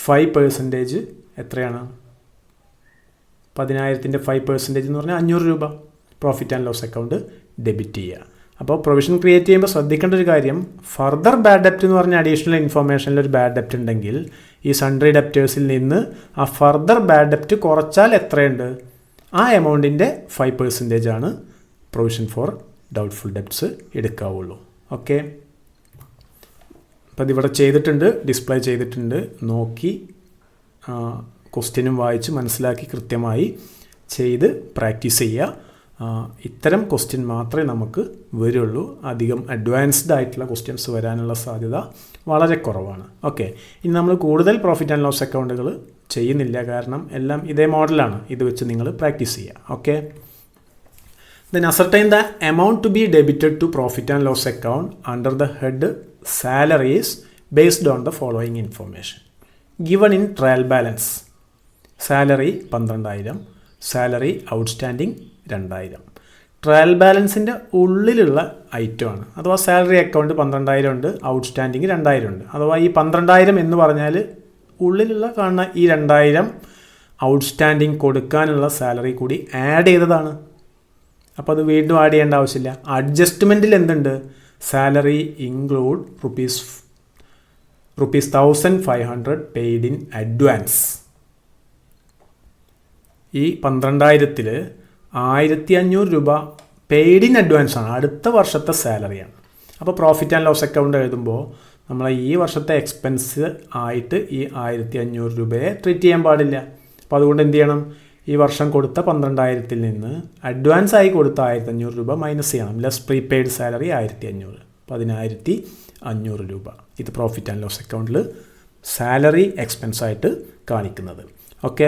5% എത്രയാണ്, 10000ൻ്റെ 5% എന്ന് പറഞ്ഞാൽ 500 രൂപ profit and loss account debit ചെയ്യുക. അപ്പോൾ പ്രൊവിഷൻ ക്രിയേറ്റ് ചെയ്യുമ്പോൾ ശ്രദ്ധിക്കേണ്ട ഒരു കാര്യം, ഫർദർ ബാഡ് ഡെപ്റ്റ് എന്ന് പറഞ്ഞ അഡീഷണൽ ഇൻഫർമേഷനിൽ ഒരു ബാഡ് ഡെപ്റ്റ് ഉണ്ടെങ്കിൽ ഈ സൺട്രി ഡെപ്റ്റേഴ്സിൽ നിന്ന് ആ ഫർദർ ബാഡ് ഡെപ്റ്റ് കുറച്ചാൽ എത്രയുണ്ട്, ആ എമൗണ്ടിൻ്റെ 5% ആണ് പ്രൊവിഷൻ ഫോർ ഡൗട്ട്ഫുൾ ഡെപ്റ്റ്സ് എടുക്കാവുള്ളൂ. ഓക്കെ, അപ്പോൾ ഇതിവിടെ ചെയ്തിട്ടുണ്ട്, ഡിസ്പ്ലേ ചെയ്തിട്ടുണ്ട്, നോക്കി ക്വസ്റ്റ്യനും വായിച്ച് മനസ്സിലാക്കി കൃത്യമായി ചെയ്ത് പ്രാക്ടീസ് ചെയ്യുക. ഇത്തരം ക്വസ്റ്റ്യൻ മാത്രമേ നമുക്ക് വരുള്ളൂ, അധികം അഡ്വാൻസ്ഡ് ആയിട്ടുള്ള ക്വസ്റ്റ്യൻസ് വരാനുള്ള സാധ്യത വളരെ കുറവാണ്. ഓക്കെ, ഇനി നമ്മൾ കൂടുതൽ പ്രോഫിറ്റ് ആൻഡ് ലോസ് അക്കൗണ്ടുകൾ ചെയ്യുന്നില്ല, കാരണം എല്ലാം ഇതേ മോഡലാണ്, ഇത് വെച്ച് നിങ്ങൾ പ്രാക്ടീസ് ചെയ്യുക. Okay, then ascertain the amount to be debited to profit and loss account under the head salaries based on the following information given in trial balance. Salary 12000, salary outstanding 2000. Trial ബാലൻസിൻ്റെ ഉള്ളിലുള്ള ഐറ്റമാണ്, അഥവാ salary account 12000 ഉണ്ട്, outstanding 2000 ഉണ്ട്. അഥവാ ഈ 12000 എന്ന് പറഞ്ഞാൽ ഉള്ളിലുള്ള കാണുന്ന ഈ 2000 ഔട്ട്സ്റ്റാൻഡിങ് കൊടുക്കാനുള്ള സാലറി കൂടി ആഡ് ചെയ്തതാണ്. അപ്പോൾ അത് വീണ്ടും ആഡ് ചെയ്യേണ്ട ആവശ്യമില്ല. അഡ്ജസ്റ്റ്മെൻറ്റിൽ എന്തുണ്ട്, salary include rupees 1500 paid in advance. ഈ 12000ൽ 1500 രൂപ പെയ്ഡ് ഇൻ അഡ്വാൻസ് ആണ്, അടുത്ത വർഷത്തെ സാലറിയാണ്. അപ്പോൾ പ്രോഫിറ്റ് ആൻഡ് ലോസ് അക്കൗണ്ട് എഴുതുമ്പോൾ നമ്മൾ ഈ വർഷത്തെ എക്സ്പെൻസ് ആയിട്ട് ഈ 1500 രൂപയെ ട്രീറ്റ് ചെയ്യാൻ പാടില്ല. അപ്പോൾ അതുകൊണ്ട് എന്ത് ചെയ്യണം, ഈ വർഷം കൊടുത്ത 12000ൽ നിന്ന് അഡ്വാൻസ് ആയി കൊടുത്ത 1500 രൂപ മൈനസ് ചെയ്യണം. ലെസ് പ്രീപെയ്ഡ് സാലറി 1500, 11500 രൂപ. ഇത് പ്രോഫിറ്റ് ആൻഡ് ലോസ് അക്കൗണ്ടിൽ സാലറി എക്സ്പെൻസ് ആയിട്ട് കാണിക്കുന്നത്. ഓക്കെ,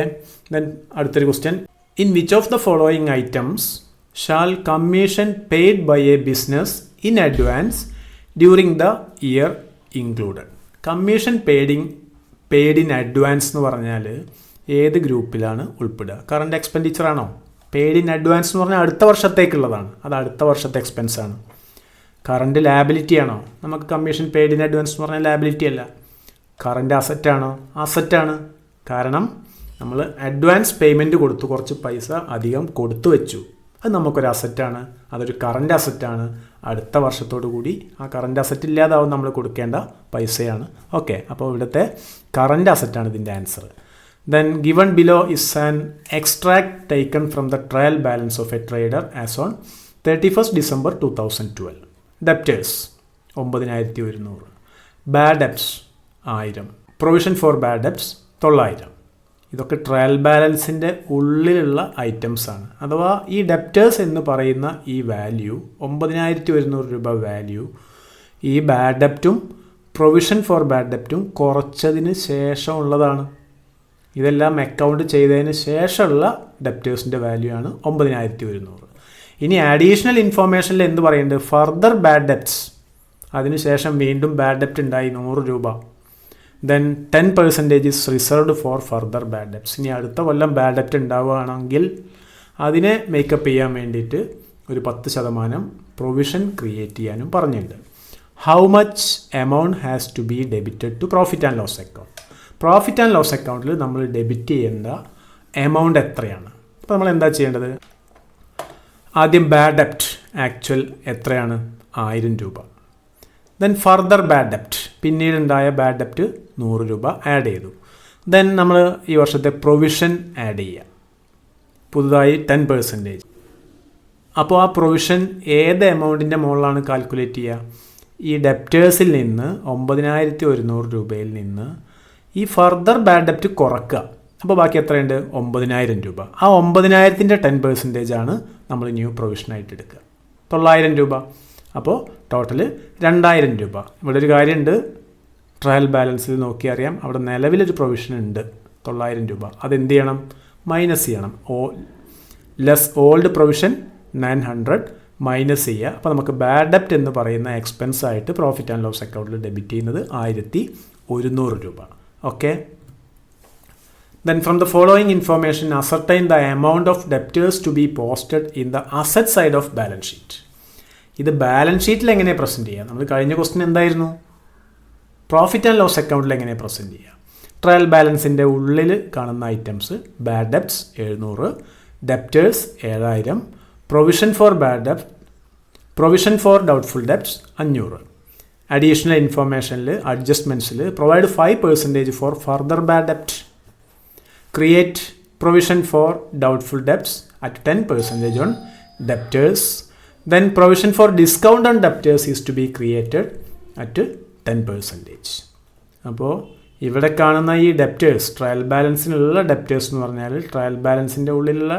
ദെൻ അടുത്തൊരു question, in which of the following items shall commission paid by a business in advance during the year included. Commission paid in advance എന്ന് പറഞ്ഞാൽ ഏത് ഗ്രൂപ്പിലാണ് ഉൾപ്പെടുക? കറണ്ട് എക്സ്പെൻഡിച്ചർ ആണോ? പെയ്ഡ് ഇൻ അഡ്വാൻസ് എന്ന് പറഞ്ഞാൽ അടുത്ത വർഷത്തേക്കുള്ളതാണ്, അത് അടുത്ത വർഷത്തെ എക്സ്പെൻസ് ആണ്. കറണ്ട് ലാബിലിറ്റി ആണോ? നമുക്ക് കമ്മീഷൻ പെയ്ഡ് ഇൻ അഡ്വാൻസ് എന്ന് പറഞ്ഞാൽ ലാബിലിറ്റി അല്ല. കറണ്ട് അസറ്റ് ആണോ? അസറ്റാണ്. കാരണം നമ്മൾ അഡ്വാൻസ് പേയ്മെൻറ്റ് കൊടുത്തു, കുറച്ച് പൈസ അധികം കൊടുത്തു വെച്ചു. അത് നമുക്കൊരു അസറ്റാണ്, അതൊരു കറൻറ്റ് അസറ്റാണ്. അടുത്ത വർഷത്തോടു കൂടി ആ കറൻറ്റ് അസറ്റ് ഇല്ലാതാവും നമ്മൾ കൊടുക്കേണ്ട പൈസയാണ്. ഓക്കെ, അപ്പോൾ ഇവിടുത്തെ കറൻറ്റ് അസറ്റാണ് ഇതിൻ്റെ answer. Then given below is an extract taken from the trial balance of a trader as on 31st December 2012. Debtors 9100, bad debts 1000, provision for bad debts 900. ഇതൊക്കെ ട്രയൽ ബാലൻസിൻ്റെ ഉള്ളിലുള്ള ഐറ്റംസ് ആണ്. അഥവാ ഈ ഡെപ്റ്റേഴ്സ് എന്ന് പറയുന്ന ഈ വാല്യൂ 9100 രൂപ വാല്യൂ ഈ ബാഡ് ഡെപ്റ്റും പ്രൊവിഷൻ ഫോർ ബാഡ് ഡെപ്റ്റും കുറച്ചതിന് ശേഷമുള്ളതാണ്. ഇതെല്ലാം അക്കൗണ്ട് ചെയ്തതിന് ശേഷമുള്ള ഡെപ്റ്റേഴ്സിൻ്റെ വാല്യൂ ആണ് 9100. ഇനി അഡീഷണൽ ഇൻഫോർമേഷനിൽ എന്ത് പറയുന്നുണ്ട്? ഫർദർ ബാഡ് ഡെപ്റ്റ്സ്, അതിനുശേഷം വീണ്ടും ബാഡ് ഡെപ്റ്റ് ഉണ്ടായി 100 രൂപ. Then 10% is reserved for further bad debts. ഇനി അടുത്ത കൊല്ലം ബാഡ് ഡെപ്റ്റ് ഉണ്ടാവുകയാണെങ്കിൽ അതിനെ മേക്കപ്പ് ചെയ്യാൻ വേണ്ടിയിട്ട് ഒരു 10% പ്രൊവിഷൻ ക്രിയേറ്റ് ചെയ്യാനും പറഞ്ഞിട്ടുണ്ട്. How much amount has to be debited to profit and loss account. Profit and loss അക്കൗണ്ടിൽ നമ്മൾ ഡെബിറ്റ് ചെയ്യേണ്ട എമൗണ്ട് എത്രയാണ്? അപ്പോൾ നമ്മൾ എന്താ ചെയ്യേണ്ടത്? ആദ്യം ബാഡ് ഡെപ്റ്റ് ആക്ച്വൽ എത്രയാണ്? 1000 രൂപ. ദെൻ ഫർദർ ബാഡ് ഡെപ്റ്റ്, പിന്നീടുണ്ടായ ബാഡ് ഡെപ്റ്റ് 100 രൂപ ആഡ് ചെയ്തു. ദെൻ നമ്മൾ ഈ വർഷത്തെ പ്രൊവിഷൻ ആഡ് ചെയ്യുക, പുതുതായി 10%. അപ്പോൾ ആ പ്രൊവിഷൻ ഏത് എമൗണ്ടിൻ്റെ മുകളിലാണ് കാൽക്കുലേറ്റ് ചെയ്യുക? ഈ ഡെപ്റ്റേഴ്സിൽ നിന്ന് 9100 രൂപയിൽ നിന്ന് ഈ ഫർദർ ബാഡ് ഡെപ്റ്റ് കുറക്കുക. അപ്പോൾ ബാക്കി എത്രയുണ്ട്? 9000 രൂപ. ആ 9000ൻ്റെ 10% ആണ് നമ്മൾ ന്യൂ പ്രൊവിഷനായിട്ട് എടുക്കുക, 900 രൂപ. അപ്പോൾ ടോട്ടൽ 2000 രൂപ. ഇവിടെ ഒരു കാര്യമുണ്ട്, ട്രയൽ ബാലൻസിൽ നോക്കി അറിയാം, അവിടെ നിലവിലൊരു പ്രൊവിഷൻ ഉണ്ട് 900 രൂപ. അതെന്ത് ചെയ്യണം? മൈനസ് ചെയ്യണം. ലെസ് ഓൾഡ് പ്രൊവിഷൻ 900 മൈനസ് ചെയ്യുക. അപ്പോൾ നമുക്ക് ബാഡ് ഡെപ്റ്റ് എന്ന് പറയുന്ന എക്സ്പെൻസ് ആയിട്ട് പ്രോഫിറ്റ് ആൻഡ് ലോസ് അക്കൗണ്ടിൽ ഡെബിറ്റ് ചെയ്യുന്നത് 1100 രൂപ. Okay. Then from the following information ascertain the amount of debtors to be posted in the asset side of balance sheet. ഇത് ബാലൻസ് ഷീറ്റിൽ എങ്ങനെ പ്രസൻറ്റ് ചെയ്യുക? നമ്മൾ കഴിഞ്ഞ ക്വസ്റ്റ്യൻ എന്തായിരുന്നു? പ്രോഫിറ്റ് ആൻഡ് ലോസ് അക്കൗണ്ടിൽ എങ്ങനെ പ്രസൻറ്റ് ചെയ്യുക? ട്രയൽ ബാലൻസിൻ്റെ ഉള്ളിൽ കാണുന്ന items bad debts 700, debtors 7000, provision for bad ഡെപ്റ്റ്, provision for doubtful debts 500. Additional ഇൻഫോർമേഷനിൽ അഡ്ജസ്റ്റ്മെൻറ്റ്സിൽ പ്രൊവൈഡ് 5% ഫോർ ഫർദർ ബാഡ് ഡെപ്റ്റ്, create provision for doubtful debts at 10% on debtors. Then provision for discount on debtors is to be created at 10%. അപ്പോൾ ഇവിടെ കാണുന്ന ഈ debtors, trial ബാലൻസിനുള്ള debtors എന്ന് പറഞ്ഞാൽ trial ബാലൻസിൻ്റെ ഉള്ളിലുള്ള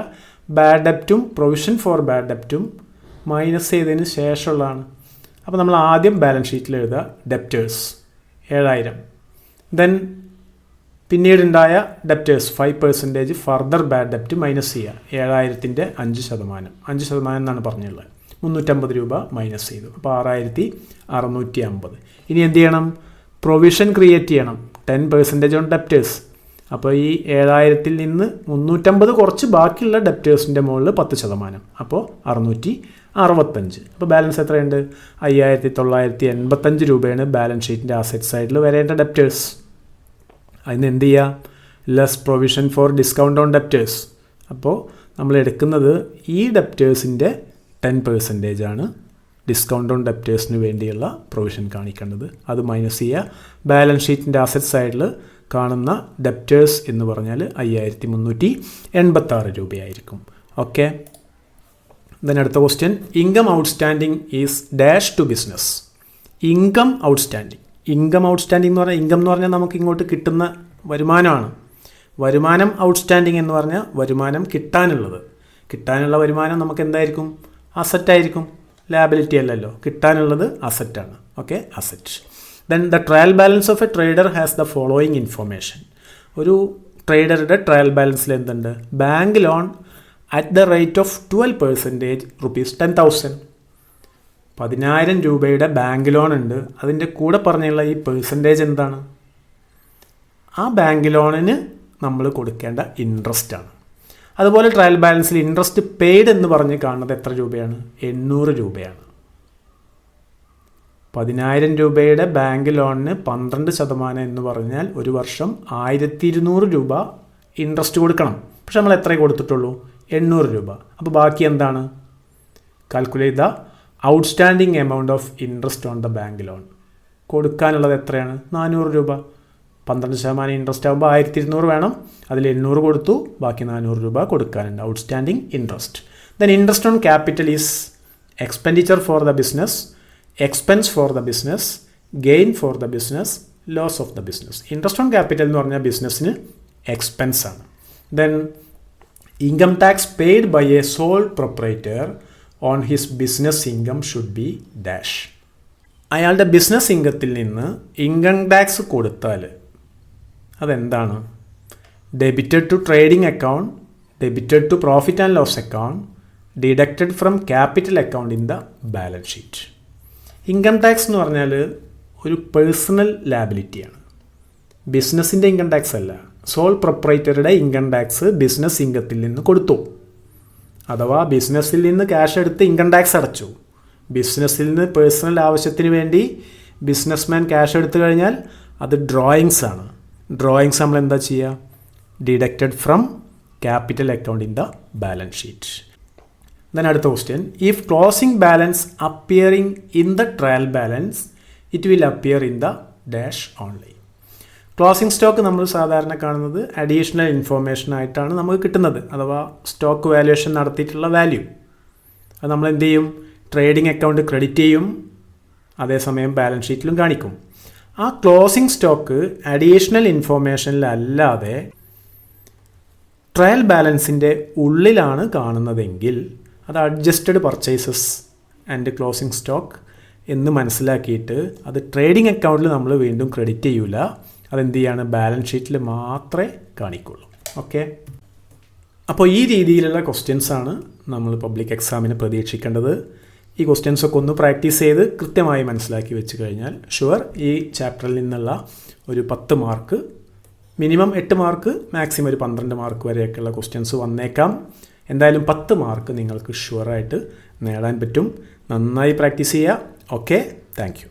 ബാഡ് ഡെപ്റ്റും പ്രൊവിഷൻ ഫോർ ബാഡ് ഡെപ്റ്റും മൈനസ് ചെയ്തതിന് ശേഷമുള്ളതാണ്. അപ്പോൾ നമ്മൾ ആദ്യം ബാലൻസ് ഷീറ്റിൽ എഴുതുക ഡെപ്റ്റേഴ്സ് 7000. ദെൻ പിന്നീടുണ്ടായ ഡെപ്റ്റേഴ്സ് 5% ഫർദർ ബാഡ് ഡെപ്റ്റ് മൈനസ് ചെയ്യുക. 7000ൻ്റെ 5%, 5% എന്നാണ് പറഞ്ഞുള്ളത്. 350 രൂപ മൈനസ് ചെയ്തു. അപ്പോൾ 6650. ഇനി എന്ത് ചെയ്യണം? പ്രൊവിഷൻ ക്രിയേറ്റ് ചെയ്യണം 10% ഓൺ ഡെപ്റ്റേഴ്സ്. അപ്പോൾ ഈ 7000ൽ നിന്ന് 350 കുറച്ച് ബാക്കിയുള്ള ഡെപ്റ്റേഴ്സിൻ്റെ മുകളിൽ 10%, അപ്പോൾ 665. അപ്പോൾ ബാലൻസ് എത്രയുണ്ട്? 5985 രൂപയാണ് ബാലൻസ് ഷീറ്റിൻ്റെ അസറ്റ് സൈഡിൽ വരേണ്ട ഡെപ്റ്റേഴ്സ്. അതിന് എന്ത് ചെയ്യുക? Less provision for discount on debtors. അപ്പോൾ നമ്മൾ എടുക്കുന്നത് ഈ ഡെപ്റ്റേഴ്സിൻ്റെ 10% ആണ് ഡിസ്കൗണ്ട് ഓൺ ഡെപ്റ്റേഴ്സിന് വേണ്ടിയുള്ള പ്രൊവിഷൻ കാണിക്കേണ്ടത്. അത് മൈനസ് ചെയ്യുക. ബാലൻസ് ഷീറ്റിൻ്റെ അസറ്റ് സൈഡിൽ കാണുന്ന ഡെപ്റ്റേഴ്സ് എന്ന് പറഞ്ഞാൽ 5386 രൂപയായിരിക്കും. ഓക്കെ. ദെൻ അടുത്ത question, income outstanding is dash to business. Income outstanding എന്ന് പറഞ്ഞാൽ, ഇൻകം എന്ന് പറഞ്ഞാൽ നമുക്ക് ഇങ്ങോട്ട് കിട്ടുന്ന വരുമാനമാണ്. വരുമാനം ഔട്ട്സ്റ്റാൻഡിങ് എന്ന് പറഞ്ഞാൽ വരുമാനം കിട്ടാനുള്ള വരുമാനം നമുക്ക് എന്തായിരിക്കും? അസറ്റായിരിക്കും, ലാബിലിറ്റി അല്ലല്ലോ. കിട്ടാനുള്ളത് അസറ്റാണ്. Okay, asset. Then the trial balance of a trader has the following information. ഒരു ട്രേഡറുടെ ട്രയൽ ബാലൻസിൽ എന്തുണ്ട്? Bank loan at the rate of 12% ₹10,000. 10,000 രൂപയുടെ ബാങ്ക് ലോൺ ഉണ്ട്. അതിൻ്റെ കൂടെ പറഞ്ഞുള്ള ഈ പെർസെൻറ്റേജ് എന്താണ്? ആ ബാങ്ക് ലോണിന് നമ്മൾ കൊടുക്കേണ്ട ഇൻട്രസ്റ്റ് ആണ്. അതുപോലെ ട്രയൽ ബാലൻസിൽ ഇൻട്രസ്റ്റ് പെയ്ഡ് എന്ന് പറഞ്ഞ് കാണുന്നത് എത്ര രൂപയാണ്? 800 രൂപയാണ്. 10,000 രൂപയുടെ ബാങ്ക് ലോണിന് 12% എന്ന് പറഞ്ഞാൽ ഒരു വർഷം 1200 രൂപ ഇൻട്രസ്റ്റ് കൊടുക്കണം. പക്ഷെ നമ്മൾ എത്രയേ കൊടുത്തിട്ടുള്ളൂ? 800 രൂപ. അപ്പോൾ ബാക്കി എന്താണ്? Calculate the outstanding amount of interest on the bank loan. കൊടുക്കാനുള്ളത് എത്രയാണ്? 400 രൂപ. 12% ഇൻട്രസ്റ്റ് ആകുമ്പോൾ 1200 വേണം. അതിൽ 800 കൊടുത്തു, ബാക്കി 400 രൂപ കൊടുക്കാനുണ്ട്. Outstanding interest. Then interest on capital is expenditure for the business, expense for the business, gain for the business, loss of the business. Interest on capital എന്ന് പറഞ്ഞാൽ ബിസിനസ്സിന് എക്സ്പെൻസ് ആണ്. Then income tax paid by a sole proprietor on his business income should be dash. അയാളുടെ business ഇൻകത്തിൽ നിന്ന് income tax കൊടുത്താൽ അതെന്താണ്? Debited to trading account, debited to profit and loss account, deducted from capital account in the balance sheet. Income tax എന്ന് പറഞ്ഞാൽ ഒരു personal ലാബിലിറ്റിയാണ്. ബിസിനസ്സിൻ്റെ income tax അല്ല. സോൾ പ്രൊപ്പറേറ്ററുടെ ഇൻകം ടാക്സ് ബിസിനസ് ഇൻകത്തിൽ നിന്ന് കൊടുത്തു. അഥവാ ബിസിനസ്സിൽ നിന്ന് ക്യാഷ് എടുത്ത് ഇൻകം ടാക്സ് അടച്ചു. ബിസിനസ്സിൽ നിന്ന് പേഴ്സണൽ ആവശ്യത്തിന് വേണ്ടി ബിസിനസ്മാൻ ക്യാഷ് എടുത്തു കഴിഞ്ഞാൽ അത് ഡ്രോയിങ്സ് ആണ്. ഡ്രോയിങ്സ് നമ്മൾ എന്താ ചെയ്യുക? Deducted from capital account in the balance sheet. Then അടുത്ത question, if closing balance appearing in the trial balance it will appear in the dash only. Closing stock നമ്മൾ സാധാരണ കാണുന്നത് അഡീഷണൽ ഇൻഫോർമേഷൻ ആയിട്ടാണ് നമുക്ക് കിട്ടുന്നത്, അഥവാ സ്റ്റോക്ക് വാല്യുവേഷൻ നടത്തിയിട്ടുള്ള value. അത് നമ്മൾ എന്ത് ചെയ്യും? ട്രേഡിംഗ് അക്കൗണ്ട് ക്രെഡിറ്റ് ചെയ്യും, അതേസമയം ബാലൻസ് ഷീറ്റിലും കാണിക്കും. ആ ക്ലോസിംഗ് സ്റ്റോക്ക് അഡീഷണൽ ഇൻഫോർമേഷനിലല്ലാതെ ട്രയൽ ബാലൻസിൻ്റെ ഉള്ളിലാണ് കാണുന്നതെങ്കിൽ അത് adjusted purchases and closing stock എന്ന് മനസ്സിലാക്കിയിട്ട് അത് ട്രേഡിംഗ് അക്കൗണ്ടിൽ നമ്മൾ വീണ്ടും ക്രെഡിറ്റ് ചെയ്യൂല. അതെന്ത് ചെയ്യാണ്? ബാലൻസ് ഷീറ്റിൽ മാത്രമേ കാണിക്കുള്ളൂ. ഓക്കെ, അപ്പോൾ ഈ രീതിയിലുള്ള ക്വസ്റ്റ്യൻസാണ് നമ്മൾ പബ്ലിക് എക്സാമിന് പ്രതീക്ഷിക്കേണ്ടത്. ഈ ക്വസ്റ്റ്യൻസൊക്കെ ഒന്ന് പ്രാക്ടീസ് ചെയ്ത് കൃത്യമായി മനസ്സിലാക്കി വെച്ച് കഴിഞ്ഞാൽ ഷുവർ ഈ ചാപ്റ്ററിൽ നിന്നുള്ള ഒരു 10 മാർക്ക്, മിനിമം 8 മാർക്ക്, മാക്സിമം ഒരു 12 മാർക്ക് വരെയൊക്കെയുള്ള ക്വസ്റ്റ്യൻസ് വന്നേക്കാം. എന്തായാലും 10 മാർക്ക് നിങ്ങൾക്ക് ഷുവറായിട്ട് നേടാൻ പറ്റും. നന്നായി പ്രാക്ടീസ് ചെയ്യുക. Okay, thank you.